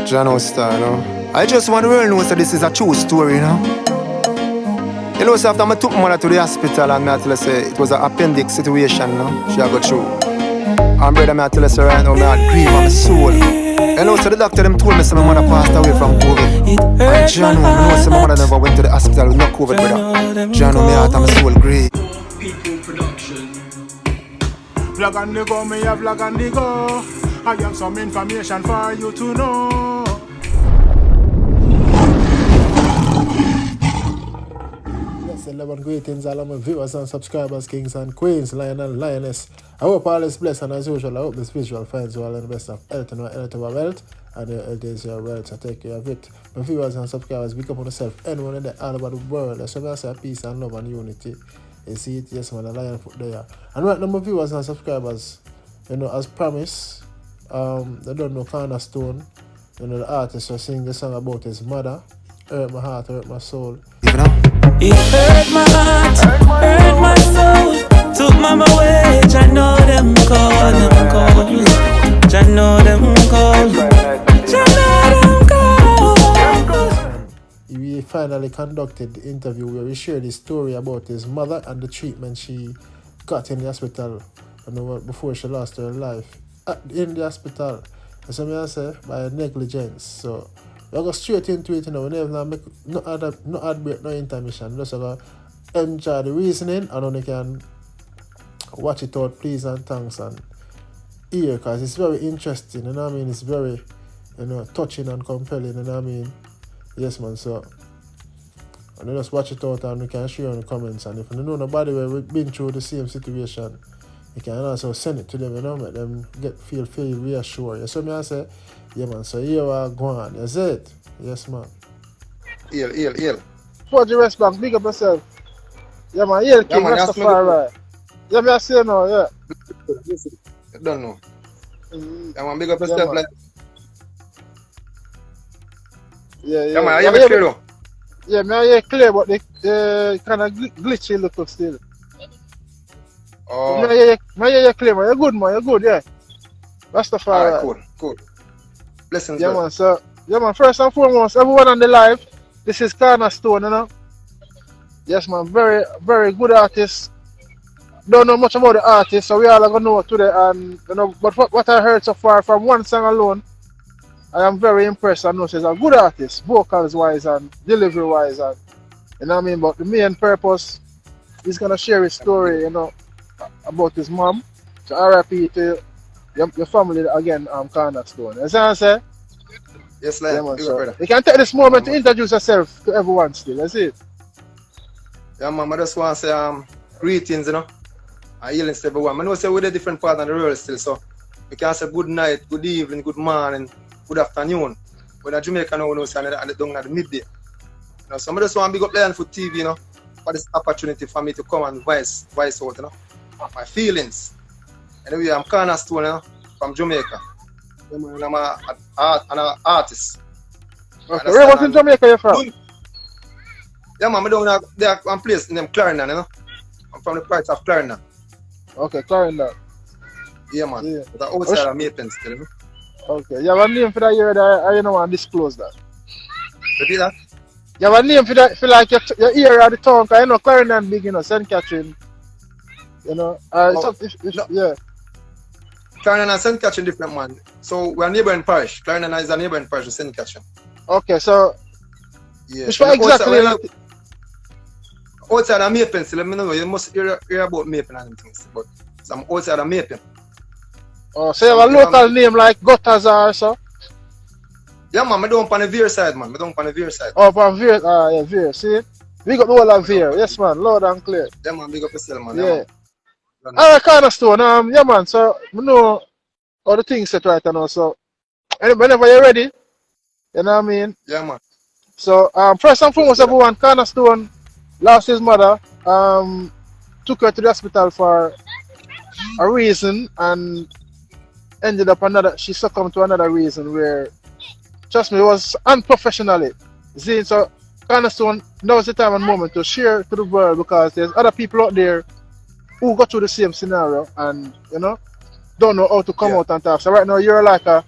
Jano Star, you know. I just want the world to know that this is a true story, you know. You know, so after I took my mother to the hospital and I tell her say it was an appendix situation, you know. She had go through. And brother, I tell her say right now, I had grief on my soul. You know, so the doctor them told me say my mother passed away from COVID. And Jano, I know say my mother never went to the hospital with no COVID, brother. Jano, my heart and my soul grief. People production. Vlog and the go, me a vlog and the go. I have some information for you to know. Yes, 11 greetings all of my viewers and subscribers, kings and queens, lion and lioness. I hope all is blessed, and as usual, I hope this visual finds you all in the best of health and health of our wealth, and your health is your wealth, so take care of it. My viewers and subscribers, big up on yourself, anyone in the all over the world. That's why I say peace and love and unity. You see it, yes man, the lion foot there. And right now, my viewers and subscribers, you know, as promised, they don't know Cornerstone, you know, the artist was singing the song about his mother. Hurt my heart, hurt my soul. It hurt my heart, hurt my soul. Took mama away, I know them call, I know them call. We finally conducted the interview where we shared his story about his mother and the treatment she got in the hospital, you know, before she lost her life. In the hospital, as I say, by negligence. So we go straight into it, you know. We never make no ad break, no intermission. Just go enjoy the reasoning, and then you can watch it out, please and thanks, and hear, because it's very interesting, you know what I mean? It's very, you know, touching and compelling, you know what I mean? Yes, man. So and just watch it out, and we can share in the comments. And if you know nobody where we've been through the same situation, you can also send it to them, you know, make them feel reassured. You see me I say, yeah man, so here we go on. That's it. Yes man. Ill. For the rest back, big up yourself. Yeah man, King, man, Rastafari. Yeah, me I say no, yeah. I don't know. Yeah man, big up yourself, like. Yeah man, I hear me clear though. Yeah, me I hear clear, but they kind of glitchy look still. Oh. Me I hear you clear, man. You're good, man. You're good, yeah. Rastafari. Alright, cool. Blessings, yeah, bro. man. So, yeah, man. First and foremost, everyone on the live, this is Cornerstone, you know. Yes, man. Very, very good artist. Don't know much about the artist, so we all are gonna know today. And you know, but what I heard so far from one song alone, I am very impressed. I know she's a good artist, vocals wise and delivery wise, and you know what I mean. But the main purpose, he's gonna share his story, you know, about his mom. So RIP to your family again, Cornerstone. You see what I'm saying? Yes, like, yeah, so you can take this moment to introduce yourself to everyone still. That's it. Yeah, man, I just want to say greetings, you know. And healings to everyone. I know say we're a different part of the world still, so we can say good night, good evening, good morning, good afternoon. When a Jamaica now knows and down at the midday. You know, so I just want to big up Lion for TV, you know, for this opportunity for me to come and voice out, you know, my feelings. Anyway, I'm Cornerstone, you know, from Jamaica. I'm an artist. Okay, where was in Jamaica you from? Yeah, man, I'm down there one place named Clarendon, you know. I'm from the parts of Clarendon. Okay, Clarendon. Yeah, man. Yeah. But outside of Mapleton still, you know. Okay, you have a name for that area that I don't want to disclose that. Repeat that? You have a name for that, for like your area of the town, because you know Clarendon big, you know, St. Catherine. You know, yeah. Clarendon and St. Catherine different, man. So we're neighboring parish. Clarendon is a neighboring parish of St. Catherine. Okay, so yeah. which one exactly? Outside of Mapleton still, I know you must hear about Mapleton and things, but I'm outside of Mapleton. Oh, so you have a local name like Gutters or so? Yeah, man, I don't on the Veer side, man. I don't on the Veer side. Oh, from Veer, yeah, Veer, see? We got the whole of Veer, yes, man, loud and clear. Yeah, man, big up yourself, man. Yeah. Alright, Cornerstone, yeah, man, so, you know all the things set right now, so, whenever you're ready, you know what I mean? Yeah, man. So, first and foremost, everyone, Cornerstone lost his mother, took her to the hospital for a reason, and ended up she succumbed to another reason where, trust me, it was unprofessionally. See, so Cornerstone, now's the time and moment to share to the world, because there's other people out there who go through the same scenario and, you know, don't know how to come out and talk. So right now you're like a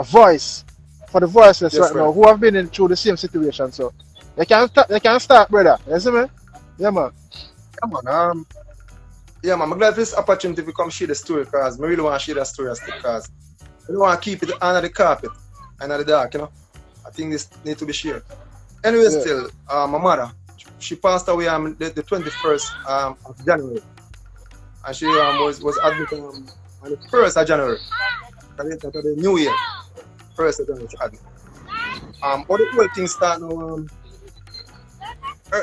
voice for the voiceless Yes, right brother. now who have been in through the same situation. So they can start, brother. You see me? Yeah, man. Come on, yeah, man, I'm glad for this opportunity to come share the story because I really want to share that story because I don't want to keep it under the carpet and the dark, you know. I think this need to be shared. Anyway, Yeah. still, my mother, she passed away the 21st of January. And she was admitted on the 1st of January. That's the new year. 1st of January she admitted. But the whole thing started now,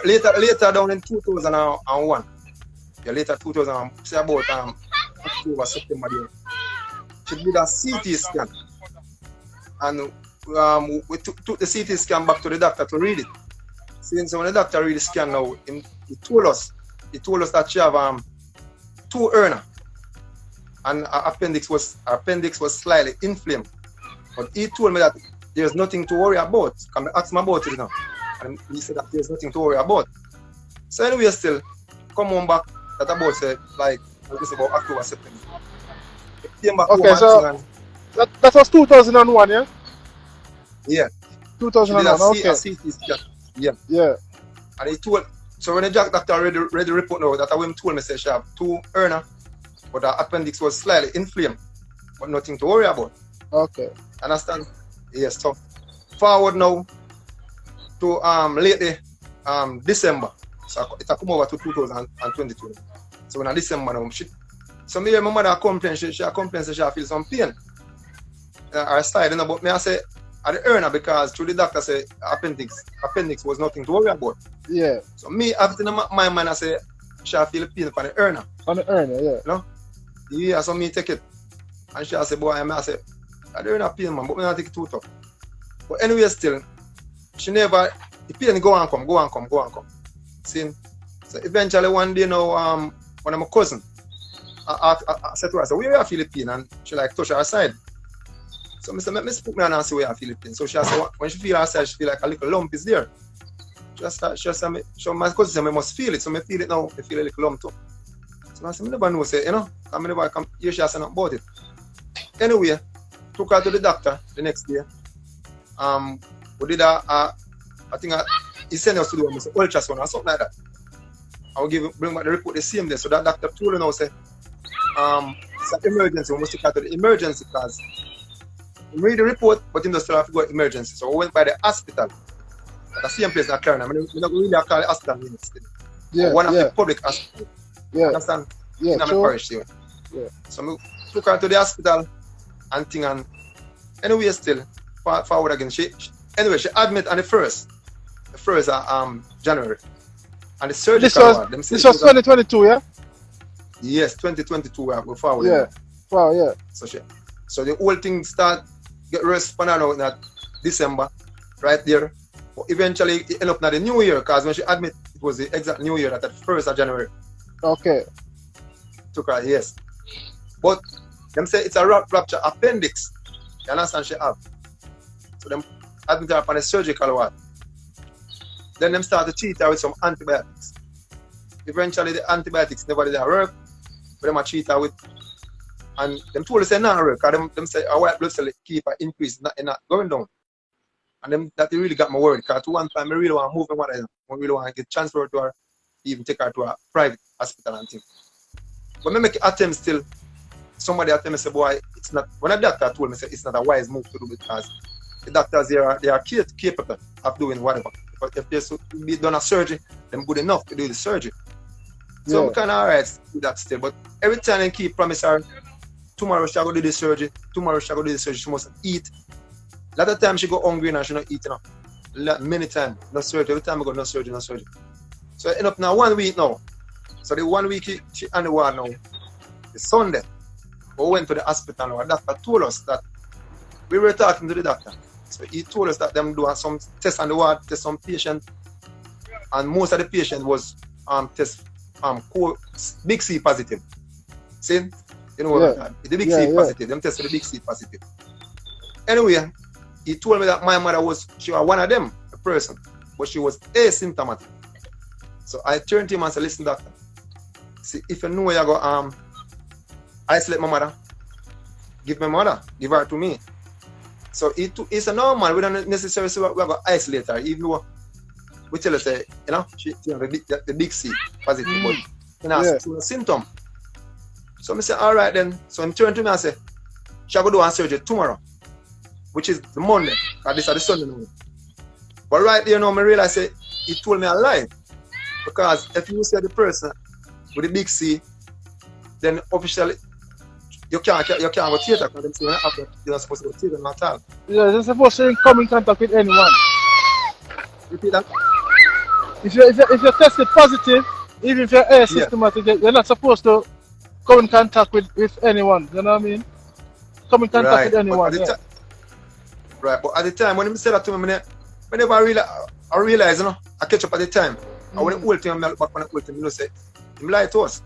later down in 2001. Yeah, later 2000, say about October, September there. She did a CT scan. And we took the CT scan back to the doctor to read it. Since when the doctor read the scan now, he told us that she have 2 hernia. And her appendix was slightly inflamed. But he told me that there's nothing to worry about. Can I ask him about it now? And he said that there's nothing to worry about. So anyway, still come on back. That about say like this about October, September. He came back Okay, home so and that was 2001, yeah? yeah. She did 2001, okay. a CT scan. Yeah. Yeah. And he told, so when the doctor read the report now, that woman told me say she have 2 hernia, but her appendix was slightly inflamed, but nothing to worry about. Okay. Understand? Yes. So forward now to lately December. So it come over to 2022. So in December now, so me and my mother complain, she complains that she feel some pain. Her side, you know, but me I say at the hernia because through the doctor say appendix was nothing to worry about. Yeah. So me after my mind I say she feel pain for the hernia. On the hernia, yeah. You know? Yeah, so me take it. And she say, boy, I say, I don't have pain, man, but me not take it too tough. But anyway, still, she never, the pain go and come. See? So eventually one day now, one of my cousin, I said to her, I said, where are you feeling pain? And she like touch her side. So I said, let me put me on and see where I feel pain. So she said, when she feel her side, she feel like a little lump is there. She said, my cousin said, I must feel it. So I feel it now, I feel a little lump too. So I said, I never know, say, you know, I never come here, she said about it. Anyway, took her to the doctor the next day. We did I think he sent us to do an ultrasound or something like that. I will bring back the report the same day. So that doctor told her now, say, it's an emergency. We must take her to the emergency because we read the report, but he still have to go to emergency. So we went by the hospital. At the same place in Clarendon. I mean, we don't really call it hospital still. Yeah. One of the public hospitals. Yeah. Understand? Yeah. In my True. parish here. Yeah. So we took her to the hospital and thing and anyway still forward again. She admitted on the first January. And the surgical This was 2022, yeah? Yes, 2022 we forward. Yeah. Wow, yeah. So the whole thing start get responded out in that December, right there. But eventually it ended up in the new year because when she admitted it was the exact new year, that 1st of January. Okay. Took her, yes. But them say it's a rupture appendix. You understand she have. So them admit her upon a surgical ward. Then them start to treat her with some antibiotics. Eventually the antibiotics never did work. But them treat her with, and them told us say not work because them say our white blood cell keep her increase, not going down. And them that really got me worried because one time I really want to move and I really want to get transferred to her, even take her to a private hospital and things. But I make attempt still. Somebody at me say, boy, it's not. When a doctor told me, say it's not a wise move to do because the doctors they are capable of doing whatever. But if they be done a surgery, them good enough to do the surgery. So I'm kind of alright with that still. But every time I keep promise her, tomorrow she go do the surgery. Tomorrow she go do the surgery. She must eat. A lot of times she go hungry and she not eat enough. Many times no surgery. Every time I go no surgery. So I end up now 1 week now. So the 1 week she on the ward now. The Sunday. We went to the hospital and the doctor told us that we were talking to the doctor. So he told us that them do some tests on the ward, test some patient, and most of the patient was test big C positive. See? You know what the big C positive, them test for the big C positive. Anyway, he told me that my mother she was one of them, a person, but she was asymptomatic. So I turned to him and said, listen, doctor, see if you know you go isolate my mother, give her to me. So it's a normal. We don't necessarily say we have to isolate her. Even though we tell her say, you know, she have the big C positive, but you know, it's a symptom. So I say, all right then. So I turn to me and say, she go do a surgery tomorrow, which is the Monday, because this is the Sunday now. But right there, you know, I realize say he told me a lie, because if you say the person with the big C, then officially you can't go theater because you're not supposed to go theater at all. Yeah, you're supposed to come in contact with anyone. Repeat that. If you're tested positive, even if you're asymptomatic, you're not supposed to come in contact with anyone. You know what I mean? Come in contact with anyone. Right, but at the time when he said that to me, whenever I realize, you know, I catch up at the time. And when the whole thing, I look back on the whole thing, you know, say, he lied to us.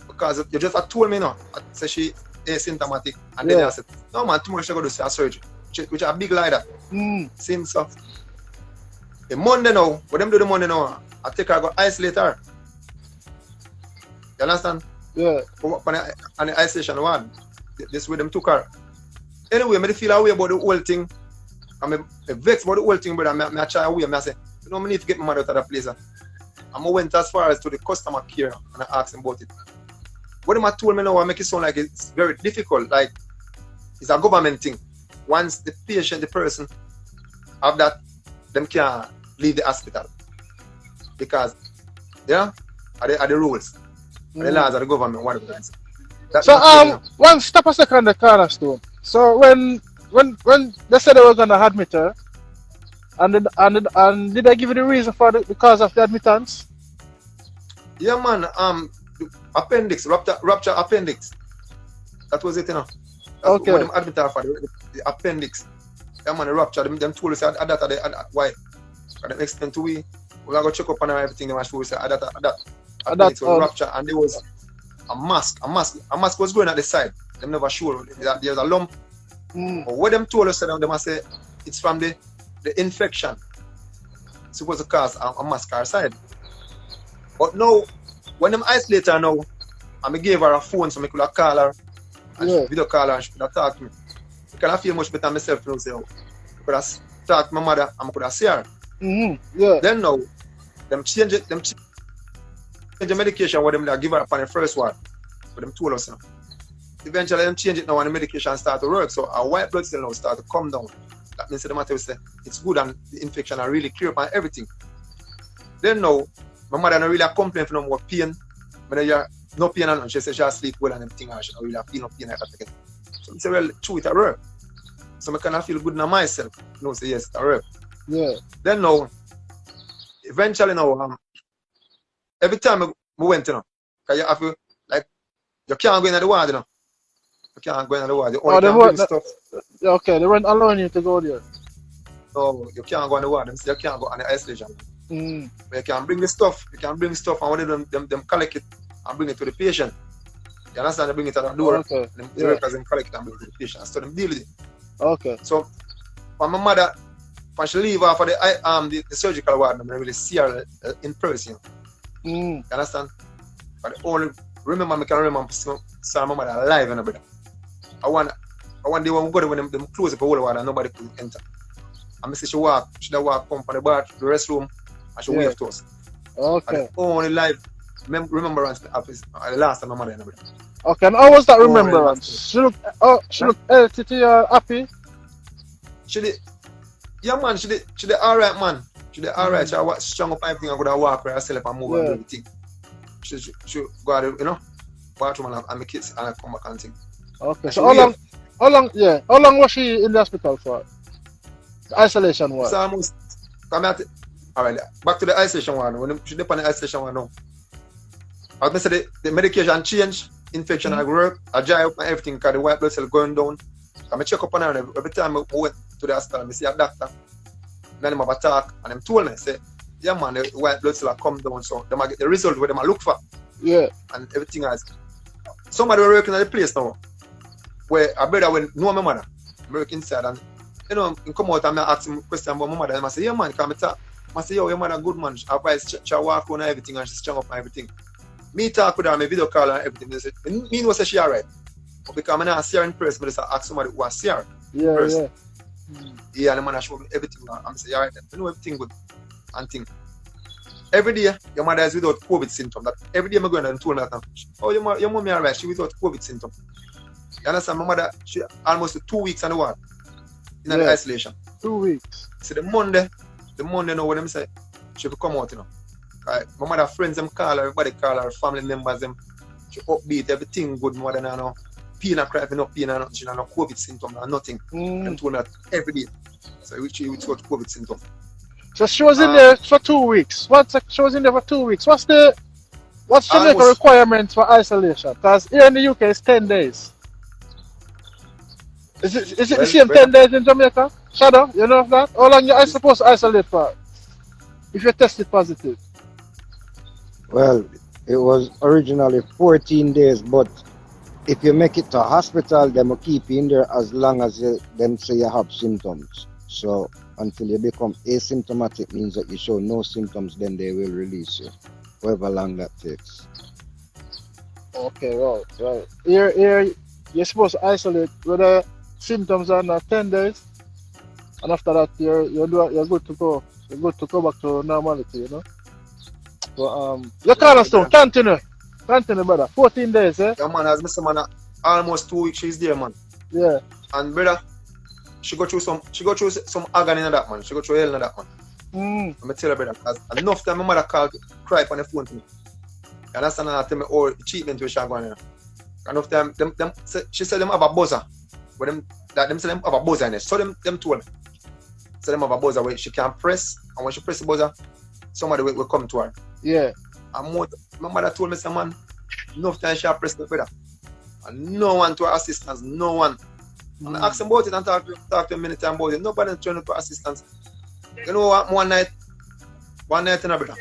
Because you just told me, you know, say she asymptomatic. And then I said, no man, tomorrow she go to a surgery. Which is a big lie that. Same stuff. The Monday now, what them do the Monday now, I take her, go isolate her. You understand? Yeah. On the isolation ward. This way them took her. Anyway, I feel away about the whole thing. I'm vexed about the whole thing, but I try away. I say, you know, I need to get my mother out of that place. I went as far as to the customer care and I asked him about it. What them told me now, I make it sound like it's very difficult. Like it's a government thing. Once the patient, the person have that, them can't leave the hospital. Because, yeah, are the rules. Are the laws of the government, whatever that is. So one step a second the cornerstone. So when they said they were gonna admit her, and did they give you the reason for the cause of the admittance? Yeah man, appendix, rupture appendix. That was it, you know. Okay. When them admit her for the appendix. Yeah man, the rupture, them told us that why? And them explained to we are gonna check up on her everything, them show us that was rupture, and there was a mask was going at the side. Them never sure that there's a lump. But what them told us, them must say it's from the infection. It's supposed to cause a mask on her side. But now, when them isolate her now, and I gave her a phone so I could call her, and she video call her and she could talk to me. Because I feel much better myself to say, I could have talked to my mother and I could have see her. Yeah. Then now, them change the medication what them give her upon the first one. But them told us now. Eventually them change it now and the medication start to work. So our white blood cell now start to come down. That means the matter say it's good and the infection are really clear upon everything. Then now, my mother don't really complain for no more pain. But then no pain and she says she sleep well and everything and she don't really feel no pain like that. So I say, well, true, it work. So I kind of feel good in myself. You know, say yes, it work. Yeah. Then now, eventually now, every time we went, you know, because you have to, like, you can't go in the ward, you know. You can't go in the ward. You only can bring stuff. Okay, they weren't allowing you to go there. No, you can't go in the ward. Them say you can't go on the isolation. But you can bring the stuff. You can bring stuff and when them collect it and bring it to the patient. You understand? They bring it at the door. Okay. The workers them collect it and bring it to the patient. So them deal with it. Okay. So when my mother, when she leave off of the surgical ward, I really see her in person. You understand? But the only I can remember seeing my mother alive and everything. I want day when we go there when them close up the whole ward and nobody could enter. And I see she walk come from the bar to the restroom and she wave to us. Okay. And the only live remembrance of the last time my mother and everything. Okay, and how was that remembrance? She looked healthy to you, happy? She did. Yeah man, she did alright man. She did alright. She was strong up everything and could walk herself and move and do everything. She go out, you know, bathroom and my kids and I come back and thing. Okay, so how long was she in the hospital for? The isolation ward? It's almost alright, back to the isolation ward. When she did on the isolation ward now. I was say the medication change, infection at work, I dry up and everything because the white blood cell going down. I check up on her every time I went to the hospital, I see a doctor. Then them have a talk and them told me, say, yeah man, the white blood cell come down, so they might get the result where they might look for. Yeah. And everything else. Somebody were working at the place now, where a brother will know my mother, work inside, and you know, he come out and I ask him a question about my mother, and I say, yeah man, come and talk. I say, yo, your mother good man, she walk on and everything, and she's strong up and everything. Me talk with her, my video call and everything. They say, me know say she alright. But because I'm not see her in person, but I ask somebody who has see her. Yeah. Yeah, and the man show me everything. I'm saying, alright, I know everything good. And thing. Every day, your mother is without COVID symptom. That every day I'm going and told her that. Oh, your mommy alright, she without COVID symptom. You understand? My mother, she almost 2 weeks on the ward. In the isolation. 2 weeks. So the Monday now when them say she will come out, you know. My mother friends them call her, everybody call her, family members them. She upbeat, everything good more than I know. Pain and cry, no pain and nothing, she no COVID symptom or nothing. Them told her that every day. So she got COVID symptom. So she was in there for 2 weeks. She was in there for 2 weeks. What's Jamaica requirement for isolation? Because here in the UK it's 10 days. Is it the same 10 days in Jamaica? Shadow, you know of that? How long are you supposed to isolate for if you're tested positive? Well, it was originally 14 days, but if you make it to a hospital, they will keep you in there as long as them say you have symptoms. So until you become asymptomatic means that you show no symptoms, then they will release you, however long that takes. Okay, right. Here you're supposed to isolate with the symptoms are not 10 days, and after that you're good to go. You're good to go back to normality, you know. So you call us down. Continue, brother. 14 days, eh? Yeah, man, as Mr. Man, almost 2 weeks she's there, man. Yeah. And brother, she go through some agony in that, man. She go through hell in that, man. I'm tell her, brother, because enough time my mother called, cry on the phone to me. You understand? And tell me all the treatment we shall go on. Enough time, she said them have a buzzer. But them say them have a buzzer in it. So them told me. So them have a buzzer where she can press, and when she press the buzzer, somebody will come to her. Yeah. And my mother told me, man, enough time she press the buzzer. And no one to her assistance, no one. And I asked them about it and talk to them many times about it. Nobody turned to assistance. You know what? One night in a brother.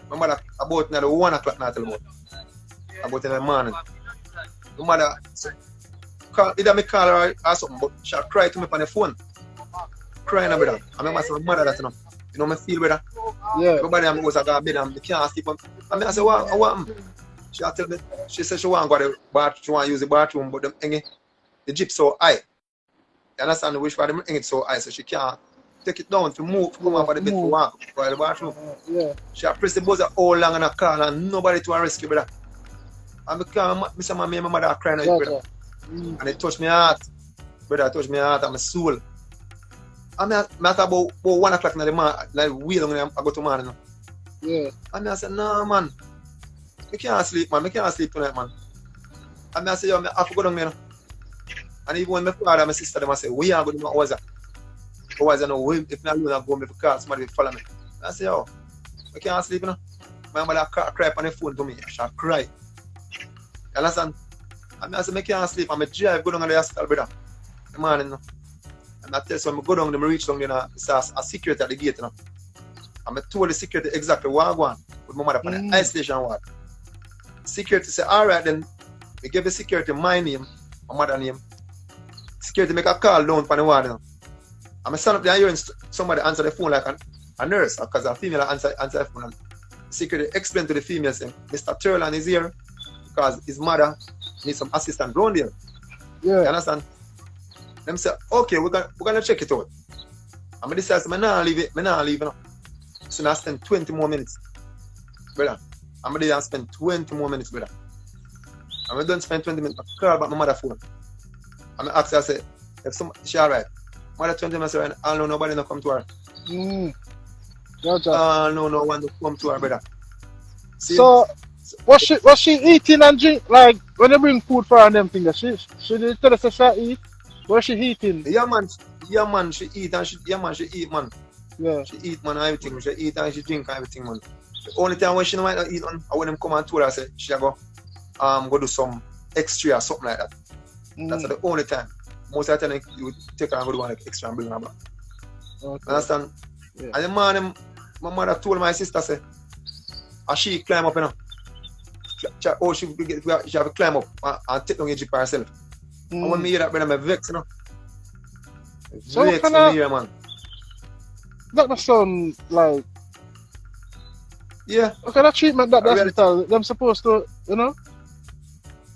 My mother about 1 o'clock night about in the morning. My mother either me call her or something, but she'll cry to me on the phone. Crying a brother. I remember my mother that you know me feel better. Yeah. Everybody am goes to go to bed and I can't sleep. I say what happened? She'll tell me, she said she want to go to the bathroom, she want to use the bathroom, but the jeep so high. You understand which part the it so high, so she can't take it down to come off of the bed to walk to the bathroom. Yeah. She press the buzzer all long and I call and nobody to rescue, brother. And because my mother are crying out, brother. And it touched my heart. Brother, it touched my heart and my soul. And I thought about 1 o'clock in the morning, like way long I go to morning. Yeah. And I said, no man, I can't sleep, man. I can't sleep tonight, man. And I said, yo, I have to go down there. And even when my father and my sister, them I say, we are going to do what was I know, if not alone, I go me because somebody will follow me. And I say, yo, I can't sleep, you know. My mother cry on the phone to me. She cry. You understand? And I say, I can't sleep. I'm a drive, go down to the hospital, brother. The morning, you know. And I tell you, so I go down, I reach down, you know, it's a security at the gate, you know. And I told the security exactly what I want with my mother on the isolation ward. Security say, all right, then we give the security my name, my mother's name. Security make a call down for the ward, you know. And I stand up there hearing somebody answer the phone like a nurse, because a female answer the phone. And security explain to the female, saying, Mr. Turlan is here because his mother needs some assistance around here. Yeah. You understand? Them say, okay, we're gonna check it out. And I decide, I'm not leave, you know. So I spend 20 more minutes. Brother. I'm there and spend 20 more minutes, brother. And we don't spend 20 minutes, I call back my mother's phone. And I ask her, I say, she alright. Mother 20 minutes, right? I know nobody no come to her. Gotcha. No one to come to her, brother. See? So, was she eating and drink, like, when they bring food for her and them things, she did tell us that she eat? Was she eating? Yeah, man, she eat and she eat, man. Yeah. She eat, man, everything. She eat and she drink everything, man. The only time when she might not eat, I when them come and told her, I say, she go do some extra or something like that. That's the only time. Most of the time, you would take her and go do one like extra and bring her back. Okay. Understand? Yeah. And the man, my mother told my sister, say, as she climb up, you know, she have to climb up and take down the jeep by herself. And when me hear that, brother, I vex, you know. So Vex when me hear, man. That does sound like, yeah. okay, that treatment that the hospital, them supposed to, you know,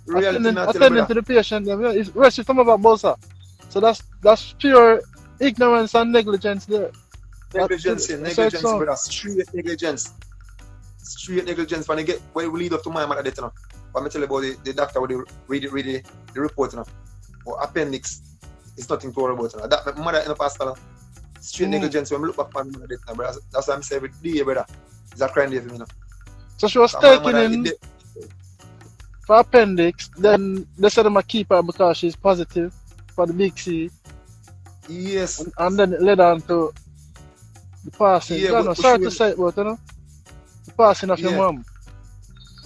attending to the patient, them, yeah, it's rest with some of our buzzer. So that's pure ignorance and negligence there. Negligence, That's- negligence, so- brother. Straight negligence. Straight negligence when we lead up to my mother death, you know. But I tell you about the doctor would read the report, you know. But appendix is nothing to worry about, you know. That my mother in the hospital. Straight negligence when I look back on my mother death, you know, brother. That's what I'm saying every day, brother. It's a crying day for me, you know. So she was And my taken mother, in it- for appendix, then they said them keep her because she's positive for the big C, yes. and then it led on to the passing. Yeah, Yeah, but sorry she to will- say it, but you know, the passing of your Yeah. mom.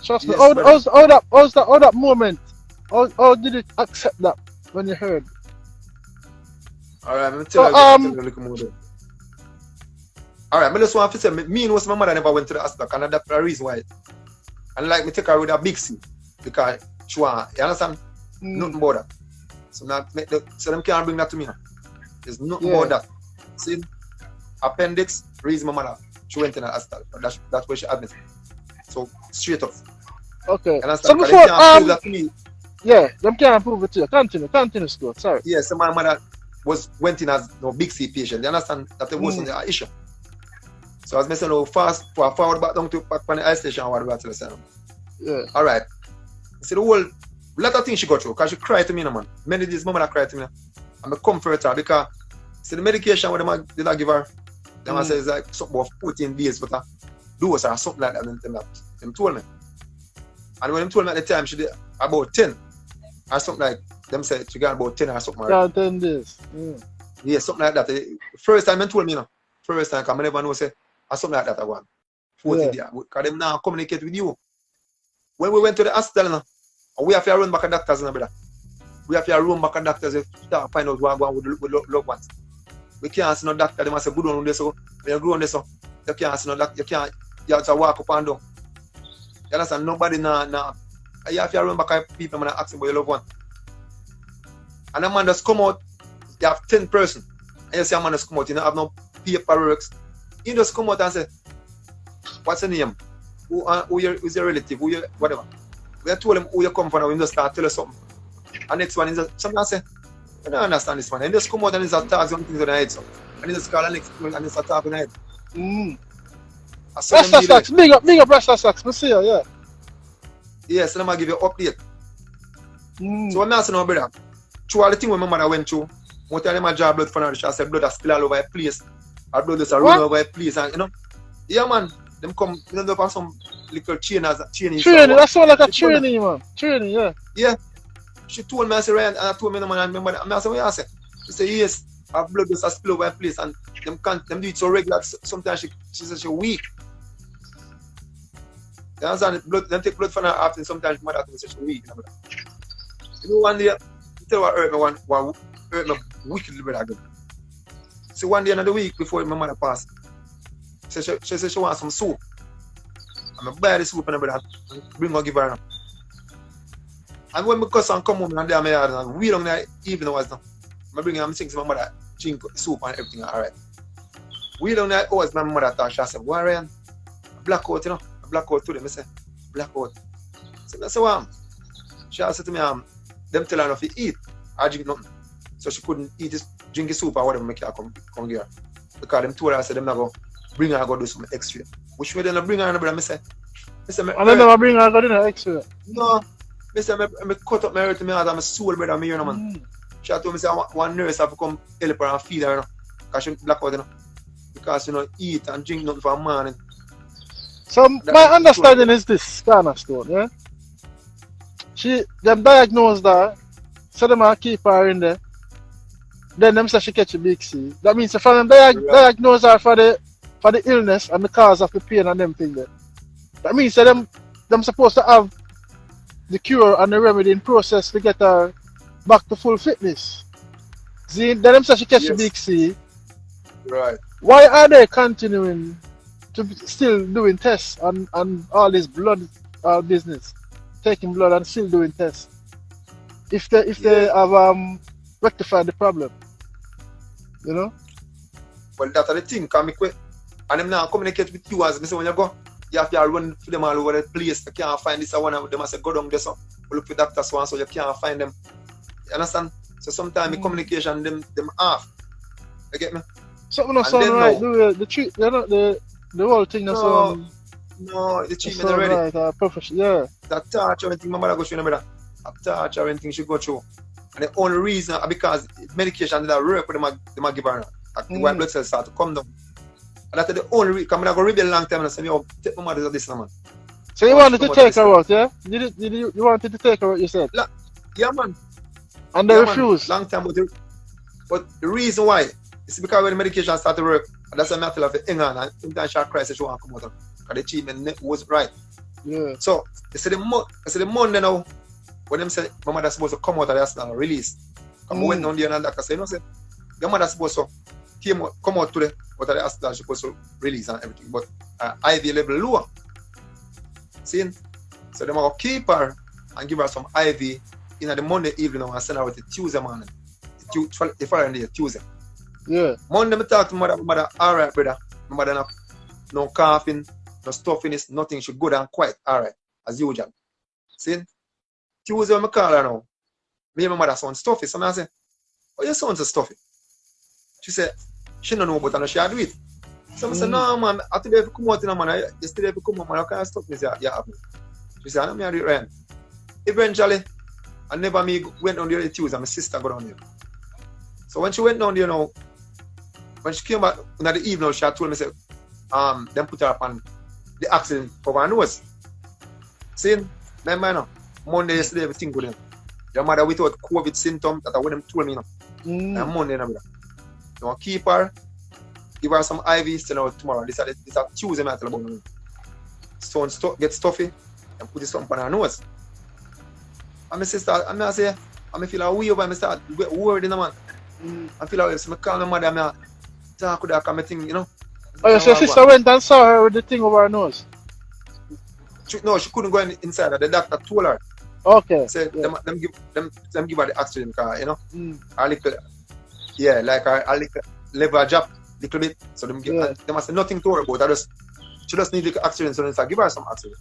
Trust me. Yes, How brother. that moment? How did you accept that when you heard? Alright, I'm tell you a little more. Alright, I just want to say, me and my mother never went to the hospital, and that's the reason why. And like me take her with a big C, because she want, you understand? Nothing about that. So now, so them can't bring that to me now. There's nothing Yeah. about that. See, appendix, reason my mother, she went in the hospital. That's where she admitted. So straight up. Okay. You So understand? 'Cause before they can't prove that to me. yeah, them can't prove it to you. Continue, Scott. Sorry. Yeah, so my mother went in as big C patient. You understand that there wasn't an issue. So I was messing up forward back down to back on the ice station what we tell her. Yeah. Alright. See the whole lot of things she got through because she cried to me, man. Many days my mother cried to me. I'm a comfort her because see the medication what them did I give her, them say it's like something about 14 days but dose or something like that them told me. And when them told me at the time she did about 10 or something like them said she got about 10 or something. Yeah, 10 days. Yeah, something like that. The first time they told me, you know, first time, because I never know, say, something like that I want. 14 days. Because them now communicate with you. When we went to the hospital, you know, we have to run back a doctors, you know, brother. We have to run back a doctors to start find out what going on with loved ones. We can't see no doctor, they must say, good on this, so when you grow on this, so you can't see no doctor, you have to walk up and down. You understand? Nobody now. You have to run back at people and ask them about your loved one. And a man just come out. You have 10 person, and you see a man just come out, you don't have no paperwork. You just come out and say, what's your name? Who's your relative? Whatever. We have told him who you come from, and we just start tell you something. And next one is sometimes say, I don't understand this man. And just come out and just talk some things on the head. So. And he just call the next person and just talk on the head. Rasta Socks, big up Rasta Socks, we see you, yeah. Yeah, so I'm going to give you an update. So I'm not saying, no, brother. Through all the things my mother went through, one time I draw blood from her, she said blood is spill all over the place. Her blood is run over the place. And, you know, yeah, man, them come, you know, for some little chain. Training, that sound like a training, man. Training, yeah. Yeah. She told me, I said, Ryan, and I told me, no, man, I remember that. I said, what you say? She said, yes, her blood is spill over the place. And them do it so regular, sometimes she says she's weak. You understand? Them take blood from her after sometimes my mother says she's weak. You know, one day, tell what hurt me what hurt me wickedly brother again. So one day in the week before my mother passed, she said she wants some soup. I'm going to buy the soup and bring her give her. And when my cousin come home and they are my yard and we don't know even was now. I bring her, I'm thinking my mother drink soup and everything alright. We don't know always my mother thought she said, Warren, blackout, you know, blackout to them. I say, blackout. So that's what she said to me, them tell her not to eat or drink nothing. So she couldn't eat this, drink the soup or whatever make her come here. Because them told her, I said, them not go bring her and go do some x-ray. Which way they not bring her and I say, and then never bring her and go do the x-ray? No. I say, I cut up my earth to my heart and my soul, brother, me, you know, man. She told me, say, one nurse have to come help her and feed her, you know. Because she black out, you know. Because, you know, eat and drink nothing for a morning. So my understanding is this, Cornerstone, yeah? Them diagnosed her, so them are keep her in there. Then them say she catch a big C. That means if them diagnose her for the illness and the cause of the pain and them thing there. That means that them supposed to have the cure and the remedy in process to get her back to full fitness. See, then them say she catch a big C. Right. Why are they continuing to be still doing tests and all this blood business? Taking blood and still doing tests. If they have rectified the problem. You know? Well, that's the thing, can me quick. And them now communicate with you as me say when you go, you have to run for them all over the place. You can't find this one of them. I say go down there so look for doctors one so you can't find them. You understand? So sometimes the communication them off. You get me? Something not And sound then right. now, The whole thing not sound. no, the Not treatment sound already. right. Professional. Yeah. That torture, everything my mother go through, brother. That torture, everything she go through. And the only reason, because medication that work with them give her, the white blood cells start to come down. And that's the only reason, because I'm going to rebel a long time and say, yo, take my mother to this, man. So you wanted to take her out, yeah? You wanted to take her out, you said? Yeah, man. And they refused? Long time, but the reason why is because when the medication start to work, and that's why I tell her to hang on, and sometimes she cries and she want to come out. Because the treatment wasn't right. Yeah. So, you see the Monday now, when them say my mother's supposed to come out of the hospital release. I went down there and the doctor said, no, say, your mother's supposed to come out today, out of the hospital, she's supposed to release and everything. But IV level lower. See? So they will keep her and give her some IV in the Monday evening and send her out the Tuesday morning. The following day, Tuesday. Yeah. Monday, I talk to my mother, all right, brother. My mother no coughing, no stuffiness, nothing. She good and quiet, all right, as usual. See? Tuesday, when I call her now, me and my mother sound stuffy. So I say, oh, your sound so stuffy. She said, she don't know about it, she had do it. So I said, no, man, I today if you come out in a man, yesterday if you come out, man, I can't stop me. Say, yeah, she said, I know me, I do it right. Eventually, I never went down there the Tuesday, my sister got down there. So when she went down there now, when she came back in the evening, she had told me, say, them put her up on the accident cover her nose. See, remember now, Monday, yesterday, everything good then. Your mother without COVID symptoms, that's what them told me now. And Monday, now, now keep her, give her some IV, send her out tomorrow. This is Tuesday, I tell about me. So get stuffy and put this on her nose. And my sister, I say, I feel a way over, I start worried, man. I feel like I call my mother, I talk with her, come thing, you know. Oh, yeah, so your sister went and saw her with the thing over her nose? No, she couldn't go inside. The doctor told her. Okay. Said yeah. them give her the oxygen car, you know. A little, yeah, like a little level drop, little bit. So them must say nothing to worry about. She just need the oxygen, so they give her some oxygen.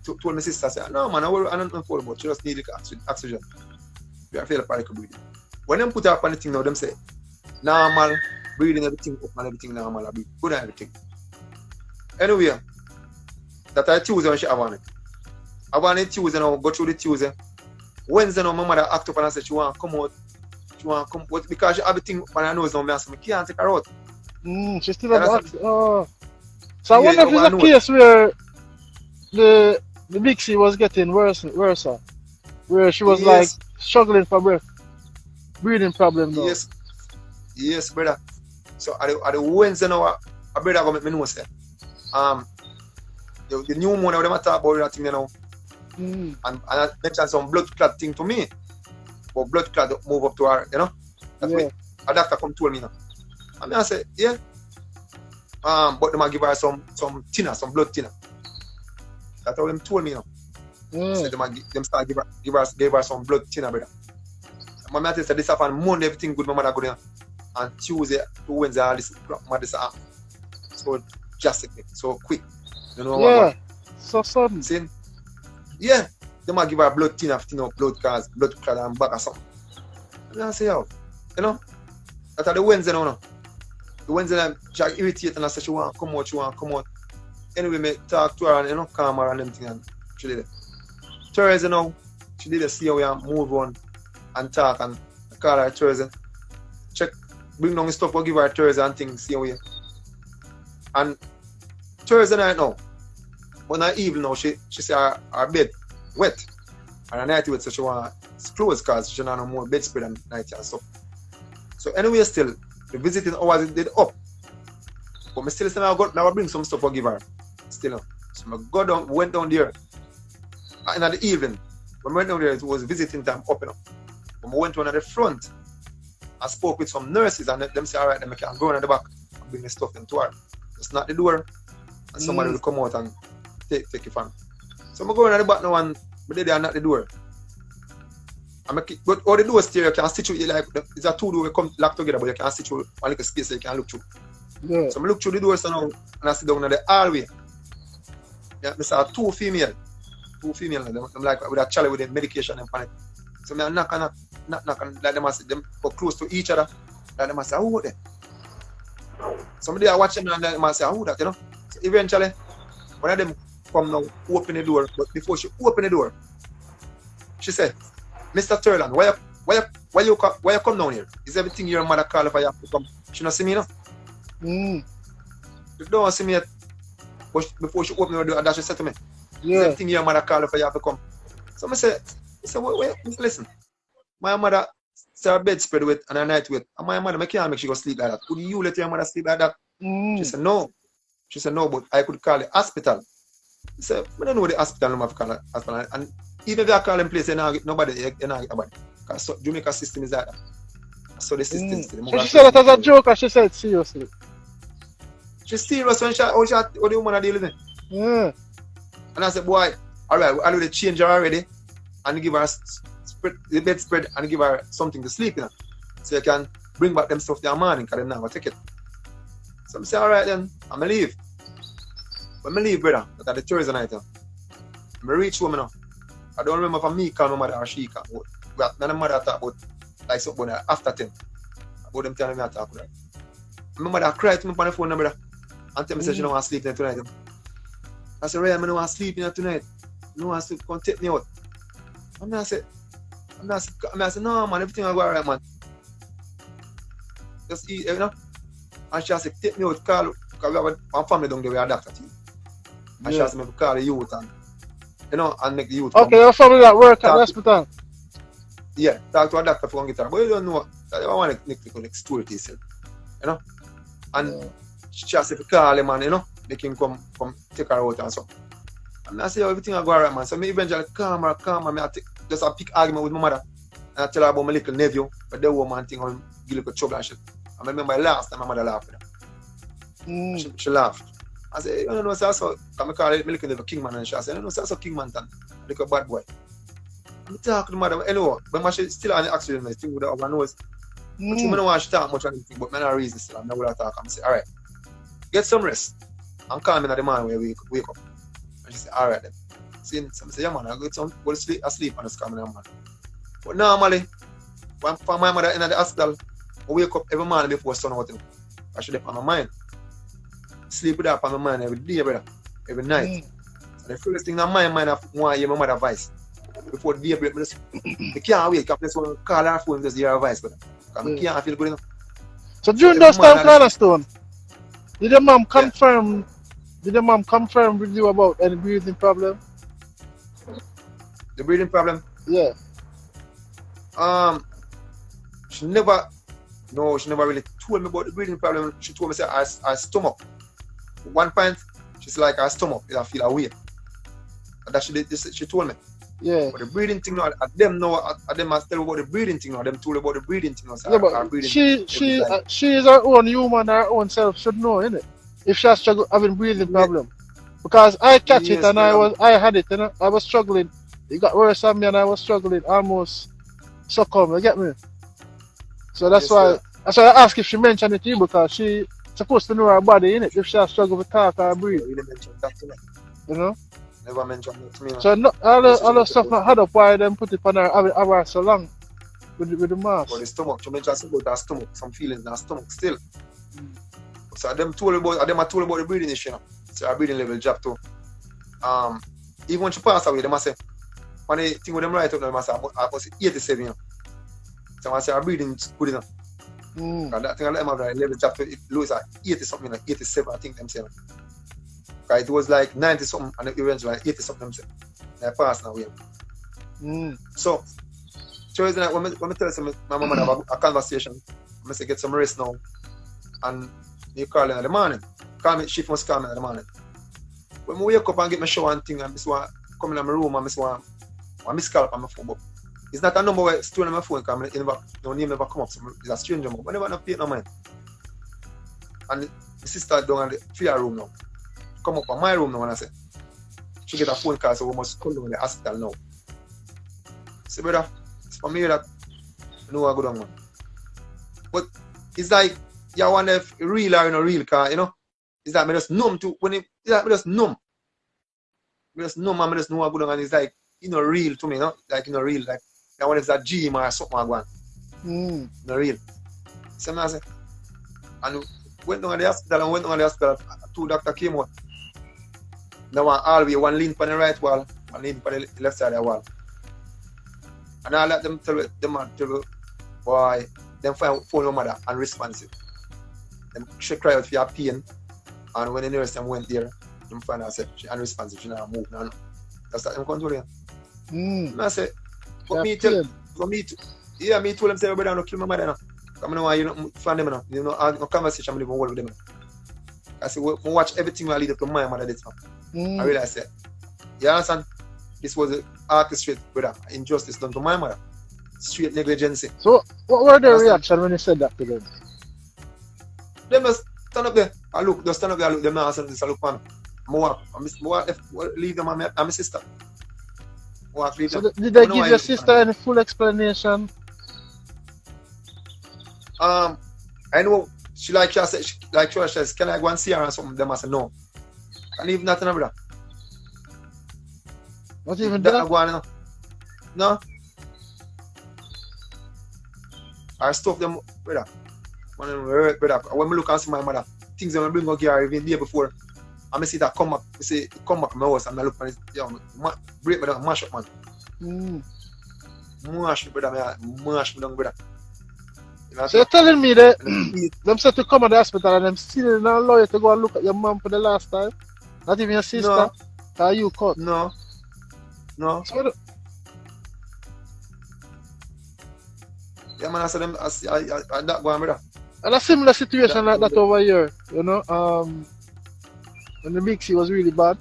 Told my sister, say, no man, I don't know about. She just need the oxygen. You feel like breathing. When them put her up on the thing now, them say normal breathing, everything up and everything normal, breathe good and everything. Anyway, that I Tuesday when she have on it. I want it Tuesday now, go through the Tuesday. Wednesday now, my mother act up and I said she want to come out. She want to come out because she have a thing on her nose now. I said, I can't take her out. She still have the oh. So I wonder if it's a case where the big C was getting worse, where she was like struggling for breathing problem now. Yes, brother. So at the Wednesday now, a brother go make me know say, the pneumonia them talk about that thing you know, and I mentioned some blood clot thing to me, but blood clot move up to her, you know. That's what a doctor come told me now. And I say, yeah. But they might give her some thinner, some blood thinner. That's what them told me now. So them start give her some blood thinner, brother. My mother said this happened Monday, everything good, my mother go there. And Tuesday to Wednesday, all this happen. So drastically, so quick. You know what? So sudden. See? Yeah. They might give her blood thinner, blood clots and back or something. And I say, yo, you know, that's the Wednesday now. The Wednesday night, she irritated and I said she want to come out. Anyway, me talk to her and, you know, calm her and everything and she did it. Thursday now, she did see how we move on and talk and call her Thursday. Check, bring down the stuff, we'll give her Thursday and things, see how we. And Thursday night now, but not evening now, she say her bed wet. And her night wet, so she want to close because she don't have no more bedspread and night and stuff. So anyway, still, the visiting hours did up. But I still say now I bring some stuff for give her. Still no. So I went down there. And at the evening, when I went down there, it was visiting time up, you know. But I went to one at the front. I spoke with some nurses and them say, all right, then I can go on at the back and bring the stuff into her. Just knock the door and somebody will come out and take it from me. So I go on at the back now and I did knock the door. But all the doors there, you can stitch with like it's a two door come locked together, but you can stitch with one little space so you can look through. Yeah. So I look through the doors now and I sit down in the hallway. Yeah, I saw two female. I'm like with a challenge with the medication and panic. So I knock, like them go close to each other. Like them say, who there? Somebody are watching and then man say, who that, you know? So eventually, one of them come now, open the door, but before she open the door, she said, Mr. Turland, why you come down here? Is everything your mother call for you have to come? She not see me, you know? She don't see me yet. But before she open the door, that she said to me, is everything your mother call for you have to come? So I say, wait, listen. My mother say her bedspread with and her night with, and my mother, I can't make she go sleep like that. Could you let your mother sleep like that? She said, no. She said, no, but I could call the hospital. He said, I don't know the hospital number to call the hospital. And even if I call them place, you not get nobody, you not get nobody. Because so, Jamaica system is like that. So the system is So she said that as a joke or she said it seriously? She's serious when what the woman are dealing with. Yeah. And I said, boy, all right, I'll do the change her already and give her the bedspread and give her something to sleep in. So you can bring back them stuff in the morning because they're not going to take it. So I say, all right then, I'm going to leave. When I leave, brother, that at the Thursday night, I reach home now. I don't remember if me call my mother or she call. But my mother talk about like something after 10. About them telling me I talk about that. My mother cried to me on the phone, brother, and tell me she don't want to sleep there tonight. I said, Ryan, I don't want to sleep here tonight. I don't want to sleep, come take me out. And I said, no man, everything will go alright, man. Just eat, you know. And she said, take me out, call, because we have one family down there, we are a doctor too. And she asked me to call the youth and, you know, and make the youth Okay, your family that work at the hospital? Yeah, talk to a doctor for one guitar. But you don't know, I want to make story to yourself, you know. And she asked me to call him and, you know, make him come take her out and so. And I say, everything will go alright, man. So me eventually calm her, I just a pick argument with my mother. And I tell her about my little nephew, but the woman thing on give little trouble and shit. I remember last time my mother laughed with her. She laughed. I said, you know, so I call it my little nephew Kingman, and she said, you know, so Kingman, like a bad boy. I talk to the mother, anyway, but she still on the accident, I think with her nose. But she don't want to talk much on anything, but I don't reason still. I'm not going to talk. I say, all right, get some rest. And call me in the morning when you wake up. And she said, all right then. So I say, yeah man, I go to sleep and just come in the morning. But normally, when my mother in the hospital, I wake up every morning before sun out. I should have on my mind. Sleep with that on my mind every day, brother. Every night. So the first thing in my mind, I want to hear my mother's voice. Before the day break, I can't wake up. I just want to call her phone and just hear her voice, brother. Because I can't feel good enough. So during those time, Cornerstone, did the mom confirm? Did the mom confirm with you about any breathing problem? The breathing problem? Yeah. She never really told me about the breathing problem. She told me say her stomach. At one point, she's like her stomach, I feel away. And that she told me. Yeah. But the breathing thing now, at them must tell about the breathing thing now. Them told about the breathing thing now. So yeah, but breathing she is her own human, her own self should know, innit? If she has struggle having breathing problem. Because I catch it and I had it, you know, I was struggling. It got worse on me and I was struggling, almost succumb, you get me? So that's why I asked if she mentioned it to you, because she supposed to know her body, innit? If she has struggle with talk or breathe. You know? Never mentioned it to me. So all the stuff I had up why them put it on her so long with the mask. But the stomach, she mentioned something about her stomach, some feelings in her stomach still. So I told about the breathing issue, you know. So her breathing level dropped too. Even when she passed away, they must say, when the thing with them right up, they must say, I was 87, you know. So I say her breathing good enough. And that thing I let them have the level dropped to it lose at 80 something, like 87, I think them say. Because it was like 90 something and it eventually like 80 something them say. They passed now, yeah. So Thursday night, when I tell my mom have a conversation, I say get some rest now. And you call in the morning. She must call me in the morning. When I wake up and get my shower and thing, and I come in my room and I miss call on my phone. But it's not a number where it's stored on my phone because no name never come up. So it's a stranger number. I never pay no mind. And my sister down in the fear room now. Come up on my room now and I say, she get a phone call, so we must come down to the hospital now. I say, brother, it's for me that I know I go down, man. But it's like, you wonder if real or no real car, you know? It's like me just numb to when it's like me just numb. Me just numb and me just know I go down and it's like, you know, real to me, you know? Like, you know, real. Like, I wonder if it's a dream or something I go on. No real. So I say, and went down to the hospital. Two doctors came out. Now all way, one lean on the right wall, one lean on the left side of the wall. And I let them tell the man, boy, them phone your mother unresponsive. Them she cry out for your pain. And when the nurse them went there, them find out said she unresponsive, she not move now. That's what them come to them. And I said, but me tell me told them say brother don't kill my mother now. Come on, you know find them now. You know, no conversation I'm living with them. I said, well, watch everything I lead up to my mother this now. I realized that. You understand? This was an orchestrated, brother, injustice done to my mother. Straight negligence. So, what were their reaction when you said that to them? Them just stand up there. I look, just stand up there. I look them now. I said, I look man. Leave them. I'm my sister. Leave So, them. did they give your sister any full explanation? I know she says, can I go and see her or something? Them I said no. And even nothing, brother. Not even that? No. I stuff them, brother. Brother. When I look and see my mother, things that I bring up here even day before, I see that come back. I say come back to my house and I look and break me down, mash up, man. Mash me, brother. Mash me down, brother. So you're telling me that them said to come to the hospital and them still not allow you to go and look at your mom for the last time? Not even your sister? No. Are you caught? No. So yeah, man, I said them, I that one, brother. and a similar situation like that over here, you know, when the big C was really bad,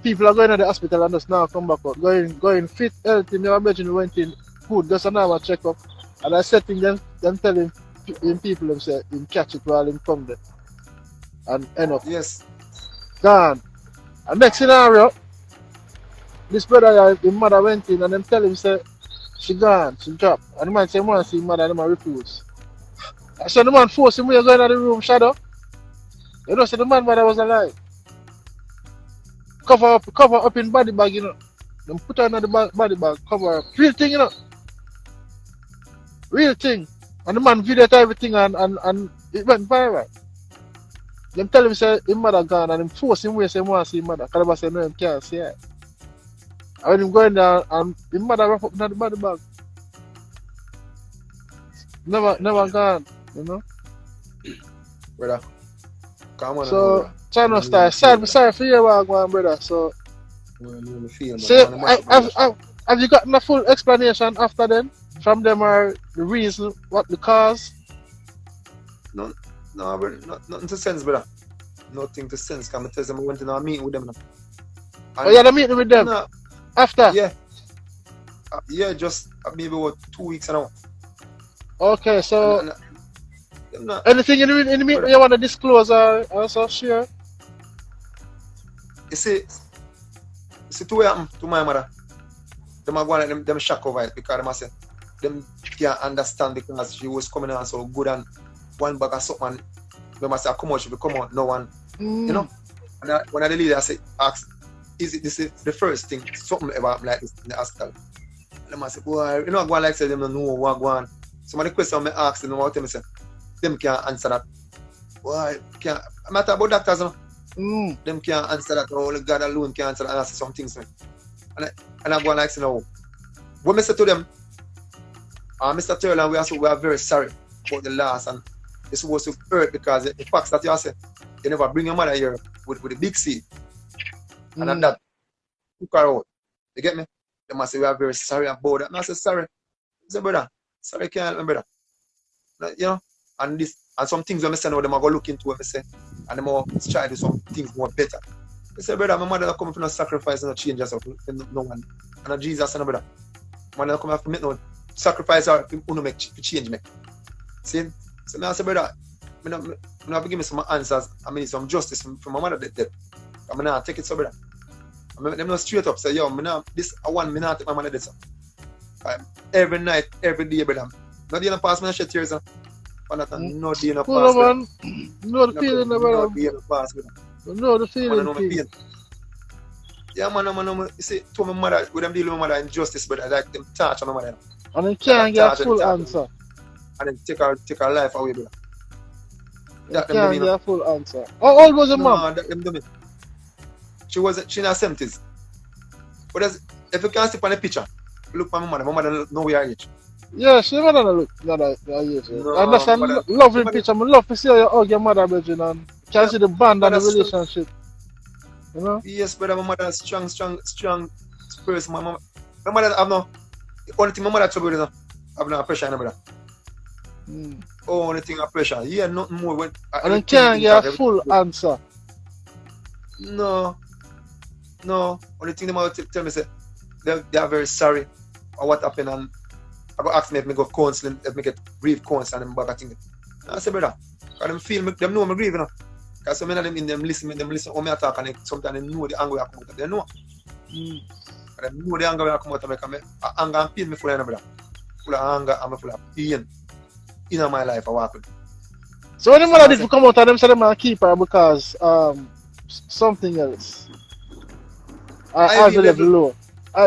people are going to the hospital and just now come back out, going fit, healthy. Me and Benjamin went in good, just an hour check up, and I said to them telling people them say him catch it while him come there, and end up Yes. gone. And next scenario, this brother, his mother went in and them tell him say she gone, she dropped, and the man say want to see his mother, and the man refuse. I said the man forced him we are going to the room, shadow. You know, so the man mother was alive. Cover up in body bag, you know. Them put her in the body bag, cover up. Real thing, you know. Real thing. And the man videoed everything and it went viral. Them tell him say his mother gone and him force him say he want to see his mother. Calaba say no, him can't see her. And when him going down and his mother wrap up in the body bag. Never gone, you know. Brother. Come on. So China style. Sorry for you, Wagwan, brother. So have you gotten a full explanation after them? From them or the reason, what the cause? No, brother. Nothing to sense, brother. Nothing to sense. Come and tell them I went in a meeting with them. Oh, you had a meeting with them? No, after? Yeah, just maybe about 2 weeks now. Okay, so No. anything in the meeting you want to disclose or also share? You see to what happened to my mother. Them are going to them shock over it because them say them can't understand because she was coming on so good and one bag of something. Them say come out, she will come out, no one. You know? And when I the leader ask, is it this is the first thing something ever happened like this in the hospital? And them say, boy, you know go like say them don't know what go on. Some of the questions I ask them about them say them can't answer that. Boy, can't matter about doctors, no? Them can't answer that. Only God alone can answer that and answer some things. And I'm going like, no. When I say to them, Mr. Turner, we are very sorry about the loss and it's supposed to hurt because the facts that you say, you never bring your mother here with the big C. And that took her out. You get me? They must say we are very sorry about that. And I say sorry. I say, brother, sorry can't help me, brother. You know? And some things when I say now, them I go look into what I say, and them more try to do some things more better. They say, brother, my mother not coming for no sacrifice and no change herself. No one. And Jesus and brother. My mother not coming for me no sacrifice or to make change me. See? So I say, brother, I have to give me some answers. I mean some justice from my mother dead. I'm not take it so brother. Them not straight up say, yo, this I want me not take my mother dead. So. Every night, every day, brother. Not even pass me shit tears. No day no pass. No the feeling, brother. No the feeling. Yeah, man, you see, to my mother, with them dealing with my mother injustice, but I like them touch on my mother. And they can't get a full answer. And then take her life away, brother. That them can't do me, get a full answer. How old was your mom? No, that them do me. She in her 70s. But if you can see on the picture, look at my mother know we are age. Yeah, she never done look that years. No, And that's a mother- lovely mother- picture. I love to see how you hug your mother, Bridget, and can Yeah, see the bond and the mother so- relationship. You know? Yes, brother, my mother is strong person. My mother have no. The only thing my mother trouble with, have no pressure in her, brother. Mm. Only thing of pressure. Yeah, nothing more. When, And then can't get a full answer. No. Only thing they might tell me say they are very sorry or what happened, and I go ask me if me go counseling, if me get grief counseling and back. I think. I say, brother, because them feel me, them know me grieve, you know. Because some of them in them listen how me talk, and sometimes they know the anger I come out of. They know. Mm. They know the anger I come out of. Because anger and pain me full of, brother. Full of anger and full of pain in my life I walk with. So when the mother did come out and them say them are keep her because something else. I IV level low.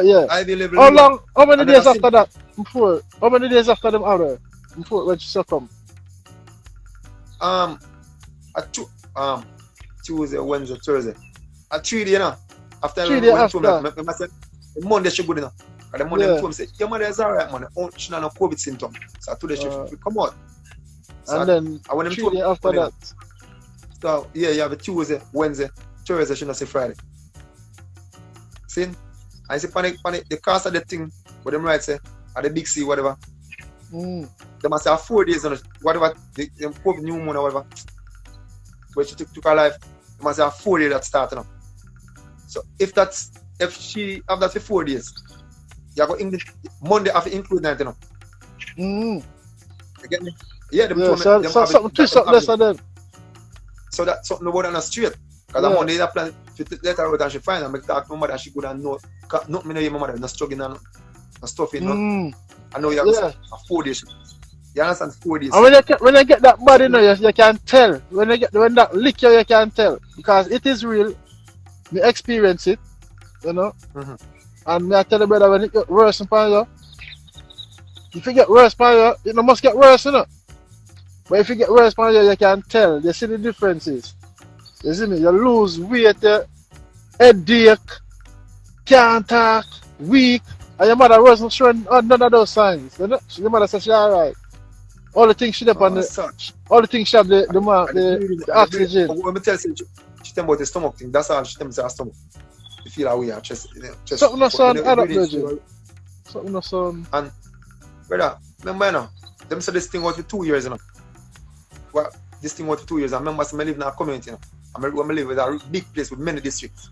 Yeah. IV level How low. long? How many And days then I after that? Before? How many days after them out there? Before when she succumb? Tuesday, Wednesday, Thursday. 3 days, you know. After 3 days went to after. me, I said, the Monday she good enough. And the Monday Yeah. yeah. told me, say, your mother is alright, man. She not no COVID symptom. So today she come out. So And then I when them 3 told me, days after that. So yeah, you have a Tuesday, Wednesday, Thursday, she not say Friday. See? I say panic, the cost of the thing, what them right say, at the big C, whatever. Mm. They must have 4 days on it, whatever, the COVID new moon or whatever. Where she took her life, they must have 4 days that starting up. So if she have that for 4 days, you go English Monday have to include that, you know. Mm. You get me? Yeah, them Yeah, told me. so them something twist up this and then. So that's something about on the street. Because Yeah. Monday that plan to let her out and she find and make talk to my mother and she good and know. Not me know my mother, no struggling and no stuff in. No. Mm. I know you have Yeah. a 4 days. You understand? 4 days. And when you get that body, you know, you can tell. When that lick you can tell. Because it is real. Me experience it, you know. Mhm. And me I tell you brother, when it get worse upon you, if it get worse upon you, it must get worse, you know. But if it get worse upon you, you can tell. You see the differences. You see me? You lose weight, headache, can't talk, weak, and your mother wasn't showing none of those signs. You know? Your mother says she's alright. All the things she up on the, Such. all the things she have the And oxygen. When me tell you, she tell me about the stomach thing. That's all she tell me about her stomach. You feel how we are chest. Something not sound When add up, you breathe, Virgin. Something not sound. And brother, remember you know, them said this thing was for 2 years, you know. Well, this thing was for 2 years. I remember I live in a community, you know. I live in a big place with many districts.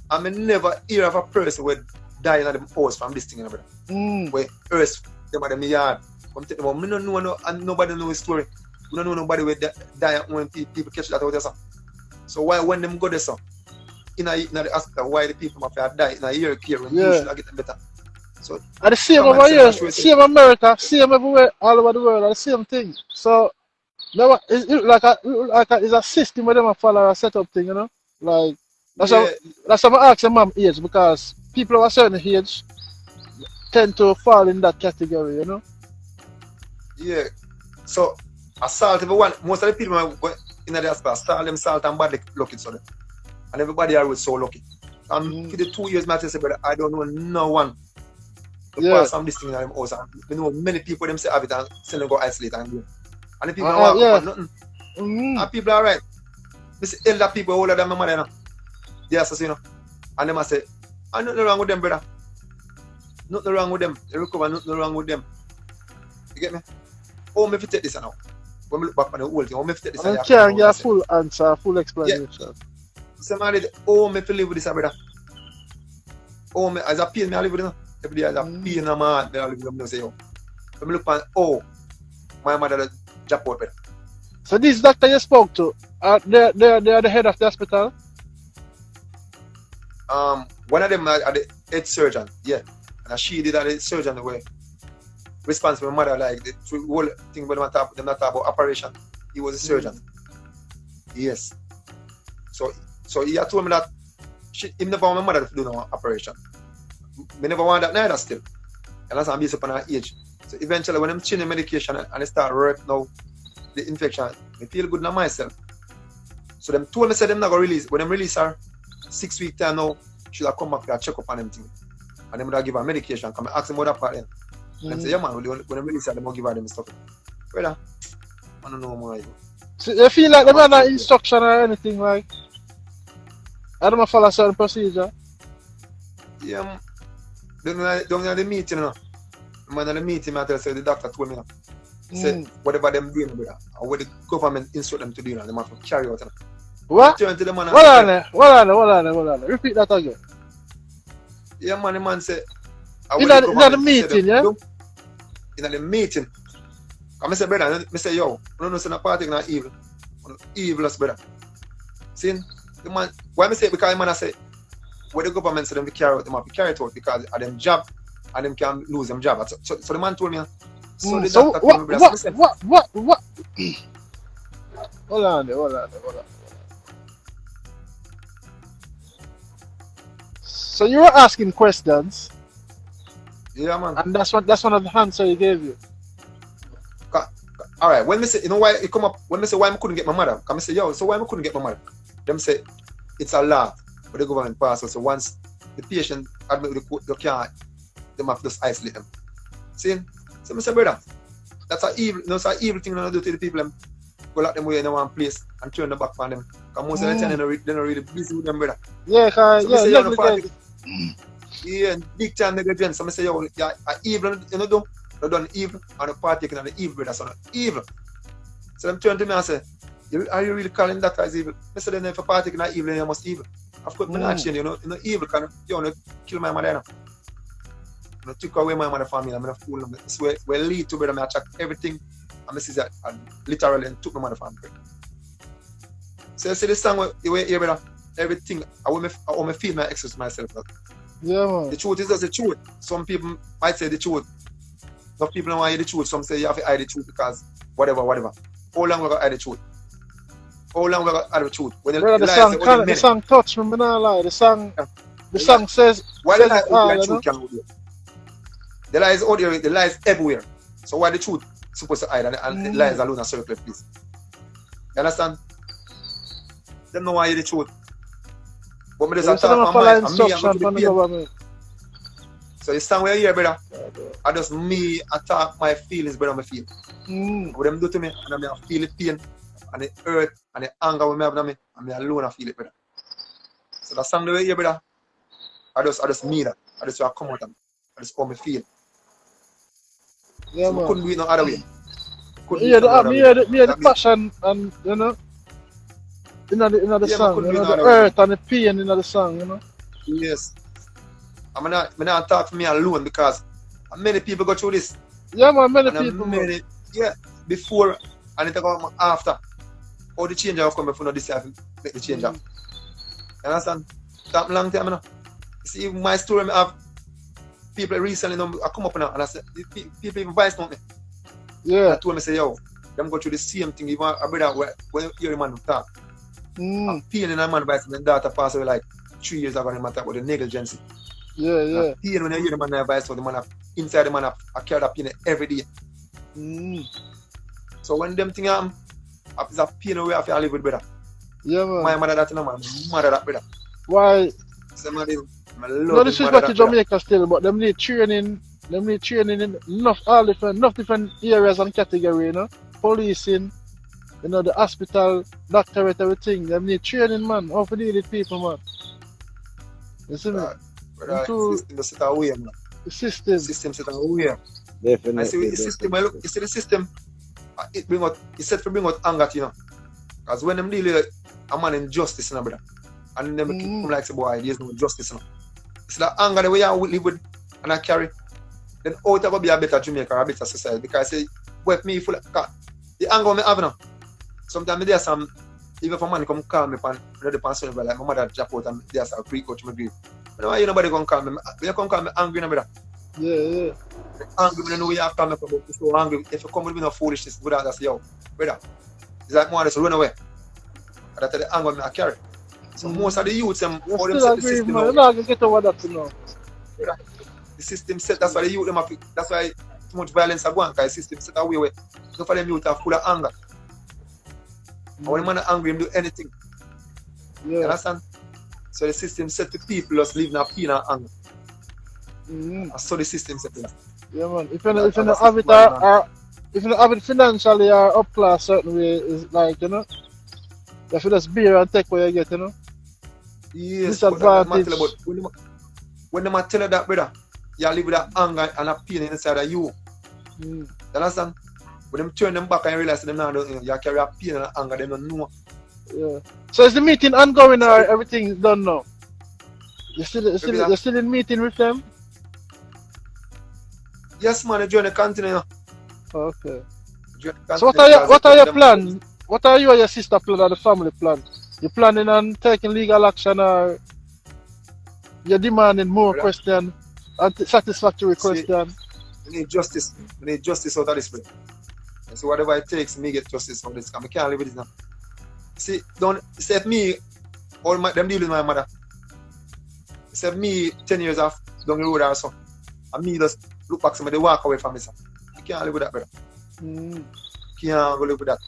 And I never hear of a person who die in the house from this thing, you know, brother. Mm. Where earth them at the yard. I'm telling you, I don't know no, and nobody know his story. We don't know nobody where die when people catch that out there. So why when them go there, so in the hospital, why the people must die in a year care when you should get them better. So And the same over here, same America, same everywhere, all over the world, the same thing. So now it look like it's a system where them follow a setup thing, you know? Like that's why I ask your mom age, because people of a certain age tend to fall in that category, you know? yeah. So assault everyone, most of the people in the hospital, assault them salt and bad lucky so them. And everybody are so lucky. And for the 2 years, I say, brother, I don't know no one to pass from this thing in them house. And we know many people them say have it and send them go isolate and go. And the people don't walk up and nothing. And people are right. This elder people older than my mother, you know. They are so, you know. And them I say, and nothing wrong with them, brother. Nothing wrong with them. They recover, nothing wrong with them. You get me? Oh, me if you take this now. When we look back on the whole thing, oh, me if you take this. And you can't get a full answer, full explanation. Yeah. Somebody, oh, me if you live with this, brother. Oh, me as a pain, me I live with them. Every day as a pain in my heart, me I live with them. Me say, oh. When me look at, oh, my mother drop out, brother. So these doctor you spoke to, they're the head of the hospital? One of them are the head surgeon, yeah. And she did the surgeon the way responsible my mother, like the whole thing when them not talk about operation. He was a surgeon. Yes. So he had told me that he never want my mother to do no operation. Me never want that neither still. And that's based upon her age. So eventually when I'm changing medication and I start work now, the infection I feel good in myself. So them told me say them not gonna release. When them release her, 6 week time now, she'll come back for a check up on them thing. And them will give her medication. Come and ask them what that part then. And them say, yeah man, when them release her, them will give her them stuff. Brother, I don't know more. So you feel like them have no instruction or anything like? I don't follow certain procedure. Yeah, don't know the meeting, you know. Man at the meeting, I tell you, the doctor told me, say whatever them doing, brother, or what the government instruct them to do, they have to carry out. You know. What? Turn to the man and Hold on. Repeat that again. yeah, man, the man say, In the meeting, yeah? In the meeting. I say, brother, I say, yo, no, no, say, no party not evil. Evilest, brother. See, the man, why I say, because the man I say, what the government say them to carry out, they have to carry it out because of them job, and them can lose them job. So the man told me, so the doctor told me, brother, so what? Hold on. So you were asking questions, yeah, man. and that's one of the answers he gave you. All right, when me say, you know why it come up, when me say why I couldn't get my mother, come say, yo, so why I couldn't get my mother? Them say, it's a law for the government pass. So once the patient admit with the court, they can't, them have to just isolate them. See? So I say, brother, that's an evil, it's an evil thing to do to the people. Them go lock them away in one place and turn the back on them. Because most of the time they're not really busy with them, brother. Yeah, So yeah, yeah, big time negligence. So I say, yo, yeah, evil, you know, do. They done evil and the partaking of the evil, brother, so not evil. So them turn to me and say, are you really calling that as evil? I said, then if a partaking of evil, then you must evil. Of course, I'm not change, you know evil can you know kill my mother. You know, took away my mother from me, I'm gonna fool them. It's where lead to brother, I check everything and I see that and literally and took my mother from me. So you see this song where you hear brother, everything I want me feel my exercise myself. yeah, man. The truth is just the truth. Some people might say the truth. Some people don't want to hear the truth. Some say you have to hide the truth because whatever. How long we got to hide the truth? How long we got to hide the truth? When Brother, the song touch me, not lie. The song says. Why the lies all, the truth can go there? The lies out there, the lies everywhere. So why the truth supposed to hide and the lies alone are circle, please? You understand? They don't want to hear the truth. But me just talk my mind and me and go to the pain. So the song where you hear, brother, I just me attack my feelings, brother, I feel. What them do to me, and I feel the pain, and the hurt, and the anger we have on me, and me alone I feel it, brother. So the song where you hear, brother, I just me that. I just come out and I just how me feel. Yeah, so man. I couldn't do it no other way. The passion and you know in the song, you know, the hurt and the pain in the song, you know. Yes. I'm not talk for me alone because many people go through this. Yeah, man, many people. Yeah, before and it come after. All the change have come before this have make the change up. You understand? That long time, you know. You see, my story, I have people recently, you know, I come up now and I say, people even voice note me. Yeah. I told me, say, yo, them go through the same thing. Even a brother, when you hear a man talk, I'm pain in a man voice, my daughter passed away like 3 years ago, and I talk about the negligence. Yeah. Pain when you hear the man advice, so the man inside the man I carry that pain every day. So when them things happen, it's a pain we have to live with, brother. Yeah, man. My mother that, you know, my mother that, brother. Why? So, man, I No love disrespect to Jamaica still, but them need training in enough different areas and category, you know. Policing, you know, the hospital, doctorate, everything. Them need training, man. How to deal with people, man. You see me? Brother, system just sit away, man. The system. System sit away. Definitely. I see the system, look, you see the system, it set to bring out anger to you, know. Because when them deal with a man in justice, you know, brother, and them come like, say, boy, there's no justice, you know. It's the anger the way I live with and I carry, then how it will be a better Jamaica or a better society. Because I say, with me, full of, the anger I have now, sometimes there's some, even if a man come call me upon another person, like my mother drop out and there's a freak out to my grief. But why nobody gonna call me? When you come call me angry, no, brother. Yeah. Angry, I know you have to call me about this, so angry. If you come with me no foolishness, brother, I say, yo, brother, it's like more just run away. And that's the anger I carry. So most of the youths, them, how them set the system man. You're not gonna get over that, you know. The system set, that's why the youth them have, that's why too much violence are going, because the system set away where enough of them youth are full of anger. And when the man is angry, him do anything. You Yeah. understand? So the system set to people just living a pain and anger. And so the system set to that. Yeah, man. If And you that- don't that's have it the system, man. if you don't have it financially or up class certain way, is like, you know, you have to just bear and take what you get, you know. Yes, but that man Disadvantage. tell you about when the man tell you that, brother, you live with that anger and a pain inside of you. You understand? When them turn them back and realize them now, you carry a pain and anger, they don't know. Yeah. So is the meeting ongoing or everything done now? You still in meeting with them? Yes, man, the journey continue. Okay. Journey So continue. what are your plans? What are you and your sister plan or the family plan? You planning on taking legal action or you're demanding more question and satisfactory question? We need justice. We need justice out of this place. And so whatever it takes, me get justice out of this. Because I can't live with this now. See, don't say me, all my them deal with my mother. Say me 10 years off down the road or so. And me just look back to me, they walk away from me. Son. I can't live with that, brother. Can't go live with that.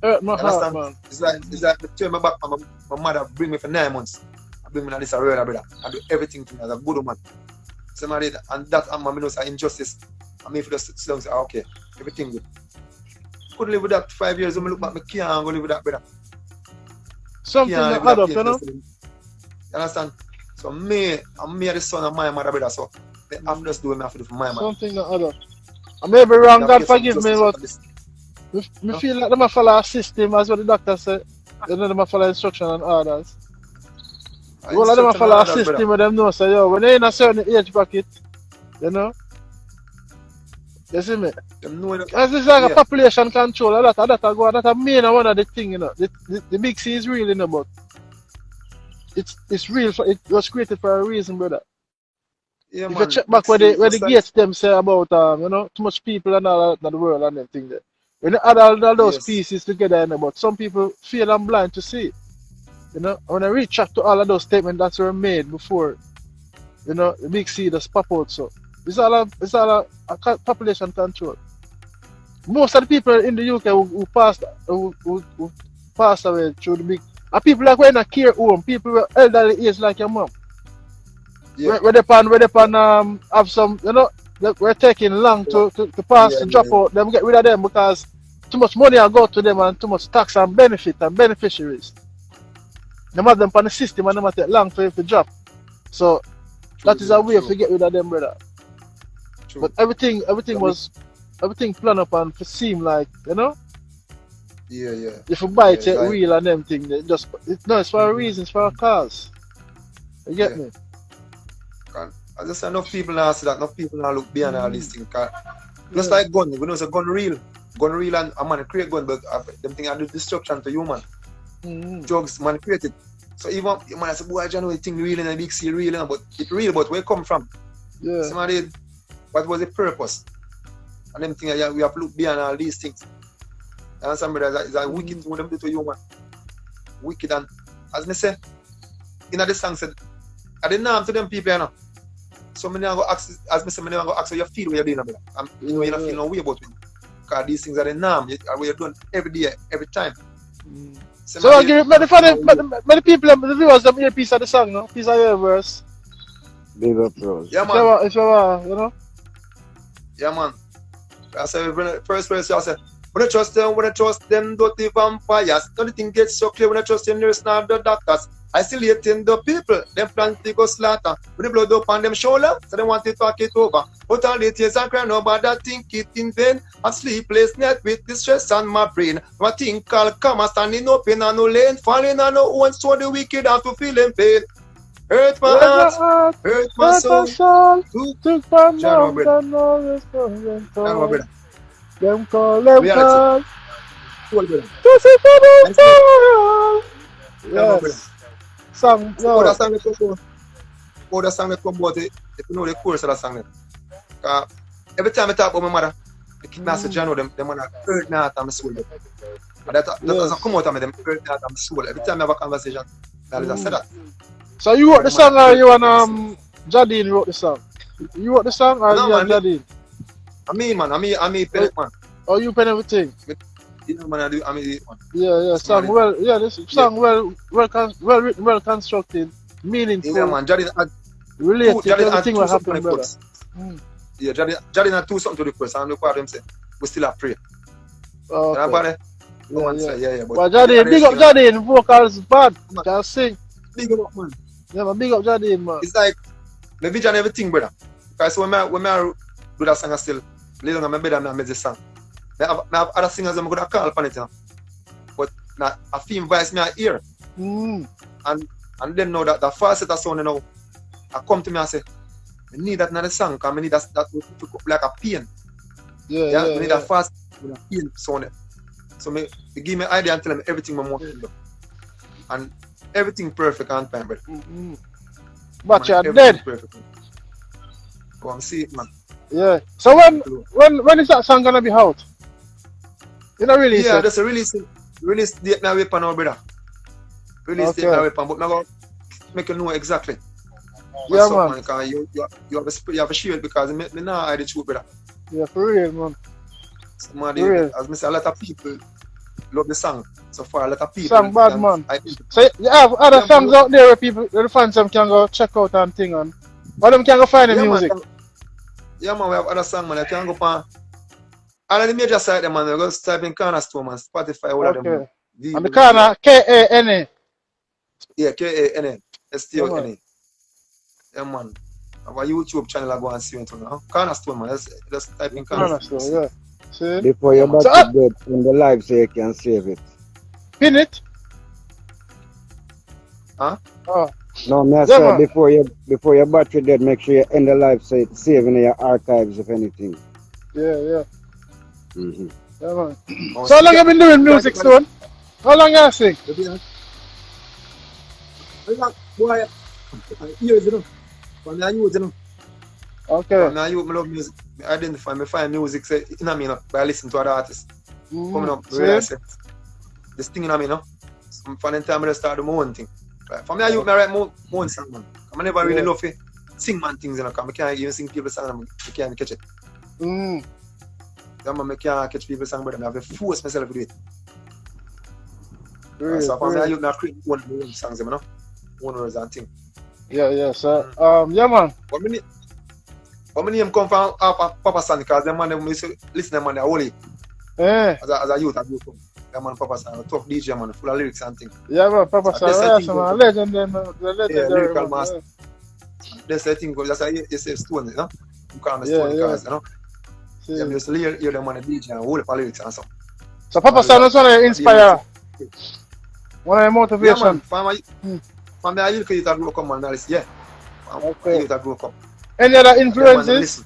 Hurt my You heart, understand? man. It's like the turn my back and my mother bring me for 9 months. I bring me to this world, brother. I do everything to me as a good woman. So man, and that and my knows an injustice. I mean, for the sit down and say, okay, everything good. Couldn't live with that 5 years. When I look back, I can't go live with that, brother. Something Can't that live add up, with you that know? pain. You understand? So me are the son of my mother, brother. So they have to just do what I have to do for my mother. Something that add up. I may be wrong, That God get some forgive me, justice but out of this. me feel like them a follow a system as what the doctor said. You know, them a follow instruction and orders. All of them a Instruction follow a and orders, system brother. where them know say, yo, when they in a certain age bracket, you know, you see me? Them know that- As it's like a Yeah. population control, a lot of that a go, that a main one of the thing, you know. The big C is real, you know, but it's real, it was created for a reason, brother. Yeah, If man. you check back where See, the just like- gates them say about you know, too much people and all that in the world and everything there. When you add all those Yes. pieces together, you know, but some people feel I'm blind to see it. You know, when I reach out to all of those statements that were made before, you know, the big C just pop out. So it's all a population control. Most of the people in the UK who passed away through the big, are people like when a care home, people with elderly age like your mom. Yeah. Where they pan have some, you know, we're taking long to pass to drop out. Them get rid of them because too much money will go to them and too much tax and benefit and beneficiaries. Them have them on the system and them take long for you to drop. So that is a way to get rid of them, brother. True. But everything planned up and to seem like, you know, Yeah. if you buy it, Yeah, it's like- real and them thing, it's for a reason, it's for a cause. You get Yeah. me? I just say enough people now see that, enough people now look beyond all these things. Just Yeah. like gun, we know it's a gun real and a man create gun, but them thing I do destruction to human. Drugs man created. So even you man say, boy, I know the thing real and a big seal real, but it real, but where it come from? Yeah. Somebody, what was the purpose? And them things we have to look beyond all these things. And some brothers it's a wicked thing what them do to human. Wicked, and as me say, in the song said, I didn't know to them people, you know. So I never go ask, as me say, I never go ask how you feel when you're doing it. And you know, you don't feel no way about it. Because these things are the norm, what you're doing every day, every time. So I'll give it, but the people, the viewers, them hear a piece of the song, no? Piece of your verse. Big up, Rose. Yeah, man. If you want, you know? Yeah, man. I say, first verse, I say, when I trust them, dirty vampires. Nothing gets so clear when I trust the nurse, not the doctors. Isolating the people, them plan to go slaughter. With the blood up on them shoulder, so they want to talk it over. But all the tears and cry, nobody think it in vain. A sleepless night with the stress on my brain. My think called karma, standing up in a no lane. Falling on no one, so the wicked have to feel in pain. Hurt my heart, hurt my soul. Took from John, my them, brother. John, my brother. them call, them Reality. call. Cool, brother. This is the Thanks, man. Yeah, my brother. Yes. Song, Oh, no. that song that come out. Oh, that song that come out. If you know the chorus of that song, every time I talk about my mother, the kid master John, them man hurt me out of my soul. And that doesn't come out of me, them hurt me out of my soul. Every time I have a conversation, I say that. So you wrote the song or you and Jadine wrote the song? You wrote the song or No, you and man. Jadine? I mean, pen it, man. Or you pen everything? You know, man, I do, I mean, Yeah. Song somebody, well. Yeah, this yeah, song well written, well constructed, yeah, meaningful, man, Jadin had related to Jadin had everything two what something on happened, the brother. chorus. Yeah, Jadin had two something to the chorus, and look what them say. We still have prayer. You know Okay. about it? No Yeah, man yeah. say, yeah, but But the Jadine, other big up thing, Jadine, vocals bad. man, Can sing. big up, man. Yeah, man, big up Jadine, man. It's like, my vision everything, brother. Because when I do that song, I still, lay down on my bed and I make the song. I have other singers I'm going to call upon it, you know. But now, a theme voice me I hear. Mm. And then know that the falsetto sound, you know, I come to me and say, I need that in the song, because I need that to go like a pain. Yeah. I need that falsetto with a pain sound. So me give me idea and tell them everything I want to do. And everything perfect on time, brother. Mm-hmm. But you're Everything dead. perfect. Go and see it, man. Yeah. So when is that song gonna be out? You know really Yeah, said. there's a release date now weapon now, brother. Release date now weapon, but I'm going to make you know exactly. Yeah, man. Because you have to share it because me not hide the truth, brother. Yeah, for real, man. Somebody, For real. as I say, a lot of people love the song. So far, a lot of people. Song bad, man. I, So you have other songs out there where people, where the fans them can go check out and thing on. Or them can go find the music. Man, we have other songs, man. I can go on all of the major sites, man. You just type in Cornerstone, man. Spotify, all of them. Okay. Man. And the corner, K-A-N-A. Yeah, K-A-N-A. S-T-O-N-A. Yeah, Yeah, man. I have a YouTube channel I go and see it now. Cornerstone, man. Just type in Cornerstone. Cornerstone, yeah. See? Before your So, battery dead in the live so you can save it. pin it. Huh? Oh. No, me I Yeah, say man. before your battery dead, make sure you end the live so it's saving in your archives if anything. Yeah. Mm-hmm. Yeah, man. Oh, So how long you been doing music, Stone? How long you sing? Boy, years, you know. When I use, you know. Okay. When I use, I love music. I identify, I find music, say, you know me, you know, by listening to other artists. Coming up, See? realize it. This thing, you know me, you know. So from the time I start do my own thing. Right. For me, I write my own song, man. I never really love to sing man things, you know, because I can't even sing people's songs, I can't catch it. Yeah, man, I can't catch people's songs, but I have to force myself to do it. Real, So for me, real. I use to create one songs, you know. One words and thing. Yeah. So, yeah, man. But my name come from Papa San because them man them used to listen to them man they holy. Yeah. As a youth I grew up. That man Papa San, a tough DJ man, full of lyrics and things. Yeah, man. Papa So San, that's the yeah, man. thing, Legend, then, the Yeah, legendary, lyrical man. master. That's the thing, that's why you say Stone, you know? You call me Yeah, Stone yeah. because, you know? See. Yeah, I used to hear them on the DJ and whole of lyrics and so. So Papa San was one of your inspire, one of your Yeah, motivation. man, from my youth I grew up, man, yeah. From Okay. my youth I grew up. Any other Yeah, man, influences? listen.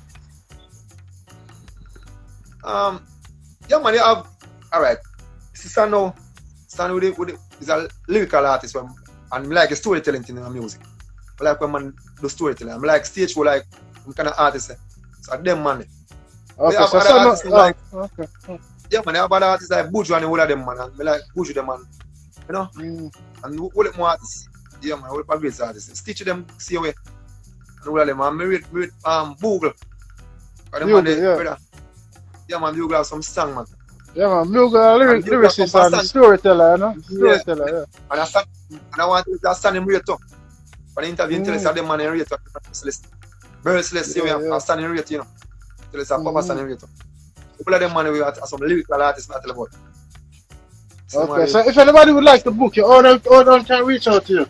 Yeah, man, you have, alright. Stan with it, is a lyrical artist, and I like a storytelling thing in the music. I like when man do storytelling. I like stage show, like, I'm kind of artist. So them man. Okay, have so other some artists like, okay. yeah, man, they have other artists like Buju and all of them, man. And I like Buju, them, man. You know? And all of more artists. Yeah, man, all of great artists. Stitch them, see away. And all of them, man. Me read Google. Yeah. Yeah, man, Bugle have some song, man. Yeah, man. Lyricist and storyteller, you know? Storyteller, yeah. And I want to stand him rate too. For the interview, tell us that them man in rate merciless, I stand in rate, you know. Tell us that Papa stand in rate too. All of them man we are some lyrical artists I tell about. Okay, so if anybody would like to book you, all them can reach out to you.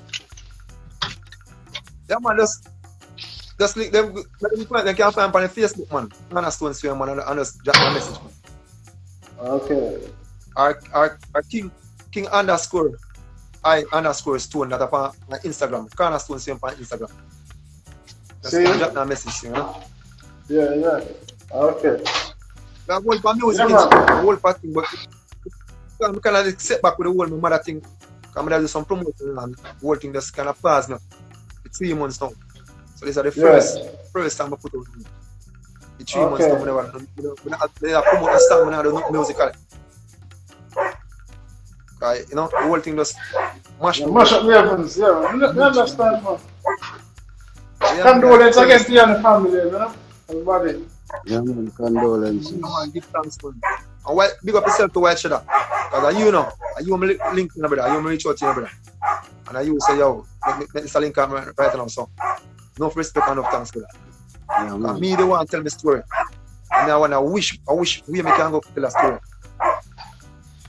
Yeah, man, just link them, they can find on the Facebook, man. Cornerstone Swim, man, and just drop a message, man. Okay. Our King underscore I underscore Stone that upon my Instagram. Cornerstone Swim on Instagram. Just drop a message, you know. Yeah. Okay. The whole for music, Yeah, the whole part thing, but I kind of set back with the whole mother thing. I'm going to do some promotion and the whole thing just kind of pass now. It's 3 months now. So these are the first time I put out the 3 months now. When I promote the song, when I do musical. You know, the whole thing just mash up. Mash up the heavens, yeah. I understand, man. Yeah, Condolence against you and the family, you know? Everybody. Yeah, man, condolences. Give thanks, man. And big up yourself to White Shadow. Because you know, you me link to you, brother. You me reach out to you, brother. And you say, yo, make this a link up right now. So, enough respect and enough thanks for that. Yeah, And man. me, they want to tell me story. And I want to wish we can go tell a story.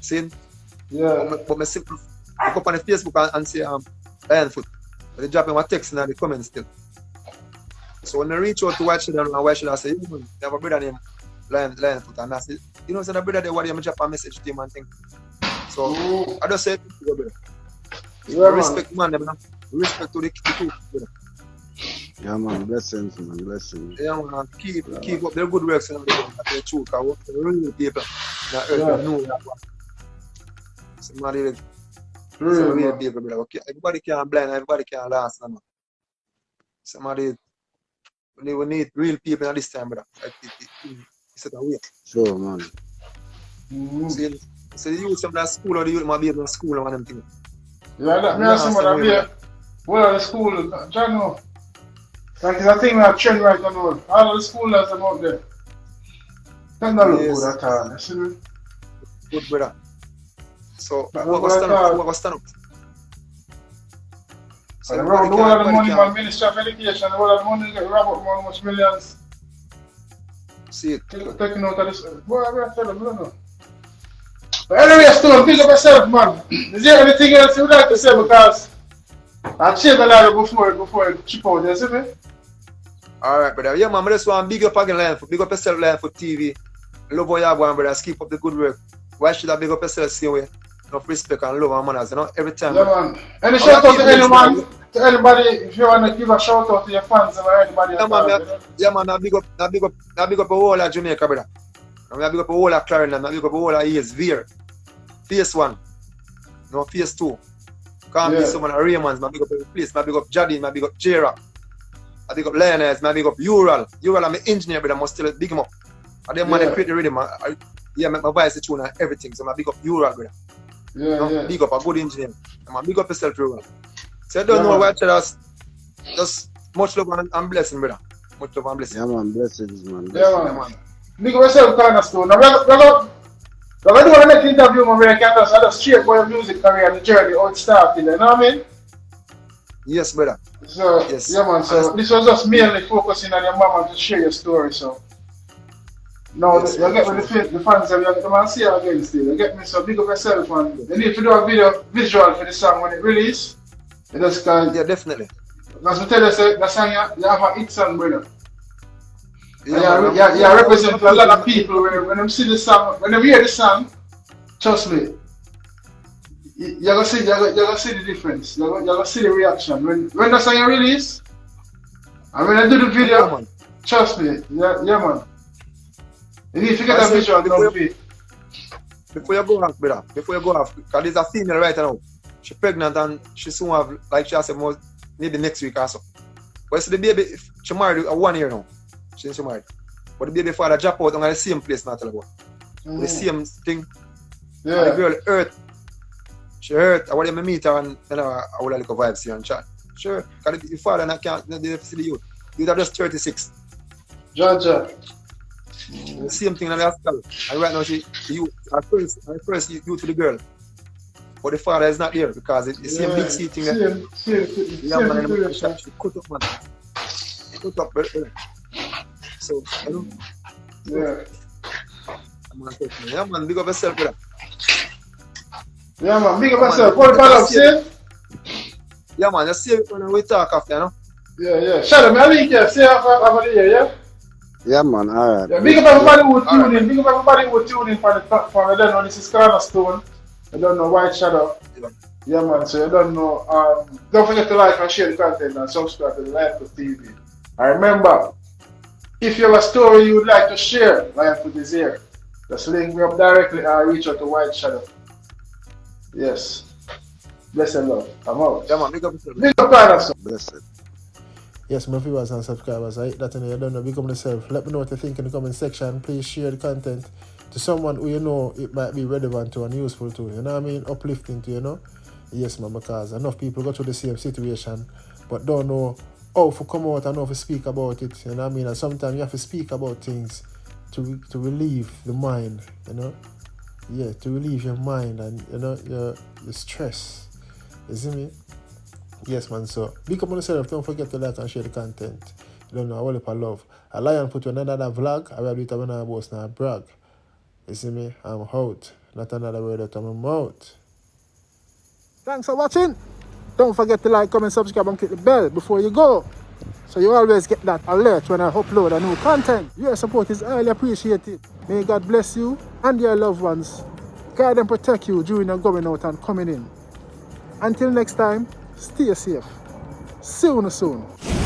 See? Yeah. But I simply look up on the Facebook and say, Lion Foot. But they drop him a text in the comments still. So when I reach out to White Shadow and White Shadow, I say, you have a brother named Lion Foot. And I say, you know, so the brother there, what you drop a message to him and thing. So I just say, brother. Yeah, Respect, man, them, respect to the people, brother. Yeah, man. Blessings, man. Blessings. Yeah, man, keep up their good works and the truth. Because what the real people in the earth know that. Somebody, some real people, brother. Okay, everybody can blind, everybody can last, man. Somebody, we need real people at this time, brother. Like, it's a way. Sure, man. So the youth from that school or the youth might be in school and one of them things. Yeah, that means someone be well the school, John know. Like it's a thing that trend right now. All of the schoolers are out there. That's not look good at all. You see me? Good, brother. So, But what was stand up? So, the whole of the money man, Ministry of Education, the whole of the money get robbed up how much millions. See it. Taking out of this. Boy, I'm going to tell them, I don't know. But anyway, Stone, think of yourself, man. Is there anything else you would like to say? Because I changed a lot before it chip out, you see me? Alright, brother. Yeah, man, I just want to big up again, Lion Foot. Big up yourself, Lion Foot TV. Love how you have one, brother. Keep up the good work. Why should I big up yourself same way? Enough respect and love and manners, you know, every time. Yeah, man. Any shout out to anyone, to anybody, if you want to give a shout out to your fans or anybody else. Yeah, man, I big up the whole of Jamaica, brother. I big up the whole of Clarendon, I big up the whole of East Veer. Phase 1. No, Phase 2. Can't be someone of Raymond's, I big up every place. I big up Jadin, I big up J-Rock. I big up Lioness, I big up Ural. Ural, I'm an engineer, but I must still big him up. And then man, I create the rhythm. Make my voice the tune and everything. So I big up Ural, brother. Big up a good engineer. I big up yourself, Ural. So I don't know what just much love and blessing, brother. Much love and blessing. Yeah, man. Blessings, man. Yeah, man. Big up yourself, Cornerstone. Now, we're going to do the next interview, man, where I can just straight for your music career and the journey, how it started, you know what I mean? Yes, brother. So, yes. Yeah, man. So, this was just mainly focusing on your mom and to share your story, so. Now, yes, you get with the fans and you can see it again still. You get me? So, big up yourself, man. You need to do a visual for the song when it release. You just can. Yeah, definitely. Because we tell you, the song you have a hit song, brother. Yeah, represent a lot of people when they see the song, when they hear the song, trust me, you're gonna see the difference. You're gonna see the reaction. When the song release, and when I do the video, trust me, yeah, man. You need to get a visual down feet. Before you go off, brother, because there's a female right now. She's pregnant and she soon have, like she has maybe next week or so. But see the baby, she married 1 year now. She married. But the baby father drop out on the same place now tell about. The same thing. Yeah. And the girl hurt. She hurt. I want to meet her and I would like a vibes here and chat. Sure. Because the father can't see the youth. Youth are just 36. Georgia. The same thing in the hospital. And right now her first youth to the girl. But the father is not there because it's the same big seat thing there. She cut up, man. Cut up, brother. So, you know. Yeah, man, big up yourself, brother. Yeah, man, big up yourself. What about say? Yeah, man, just see it when we talk after, you know? Yeah. Shadow, may I link here? Say over there, yeah? Yeah, man, alright. Yeah, big up everybody who tune in. Big up everybody who tune in for the platform. I don't know, this is Cornerstone. I don't know, White Shadow. Yeah, man, so you don't know. Don't forget to like and share the content and subscribe to the Lion Foot TV. And remember, if you have a story you would like to share, Lion Foot is here. Just link me up directly and reach out to White Shadow. Yes. Bless and love. I'm out. Yeah, man, big up yourself. Big up Cornerstone. Blessed. Yes, my viewers and subscribers, I hate that and you don't know, become yourself. Let me know what you think in the comment section. Please share the content to someone who you know it might be relevant to and useful to. You know what I mean? Uplifting to, you know? Yes, man, because enough people go through the same situation but don't know how to come out and how to speak about it. You know what I mean? And sometimes you have to speak about things to relieve the mind, you know. Yeah, to relieve your mind and you know your stress. You see me? Yes, man. So big up on yourself. Don't forget to like and share the content. You don't know, a whole heap of love. A lion put you another vlog. I will do it when I boast now brag. You see me? I'm out. Not another word out of my mouth. Thanks for watching. Don't forget to like, comment, subscribe, and click the bell before you go. So you always get that alert when I upload a new content. Your support is highly appreciated. May God bless you and your loved ones. Guide and protect you during your going out and coming in. Until next time, stay safe. See you soon.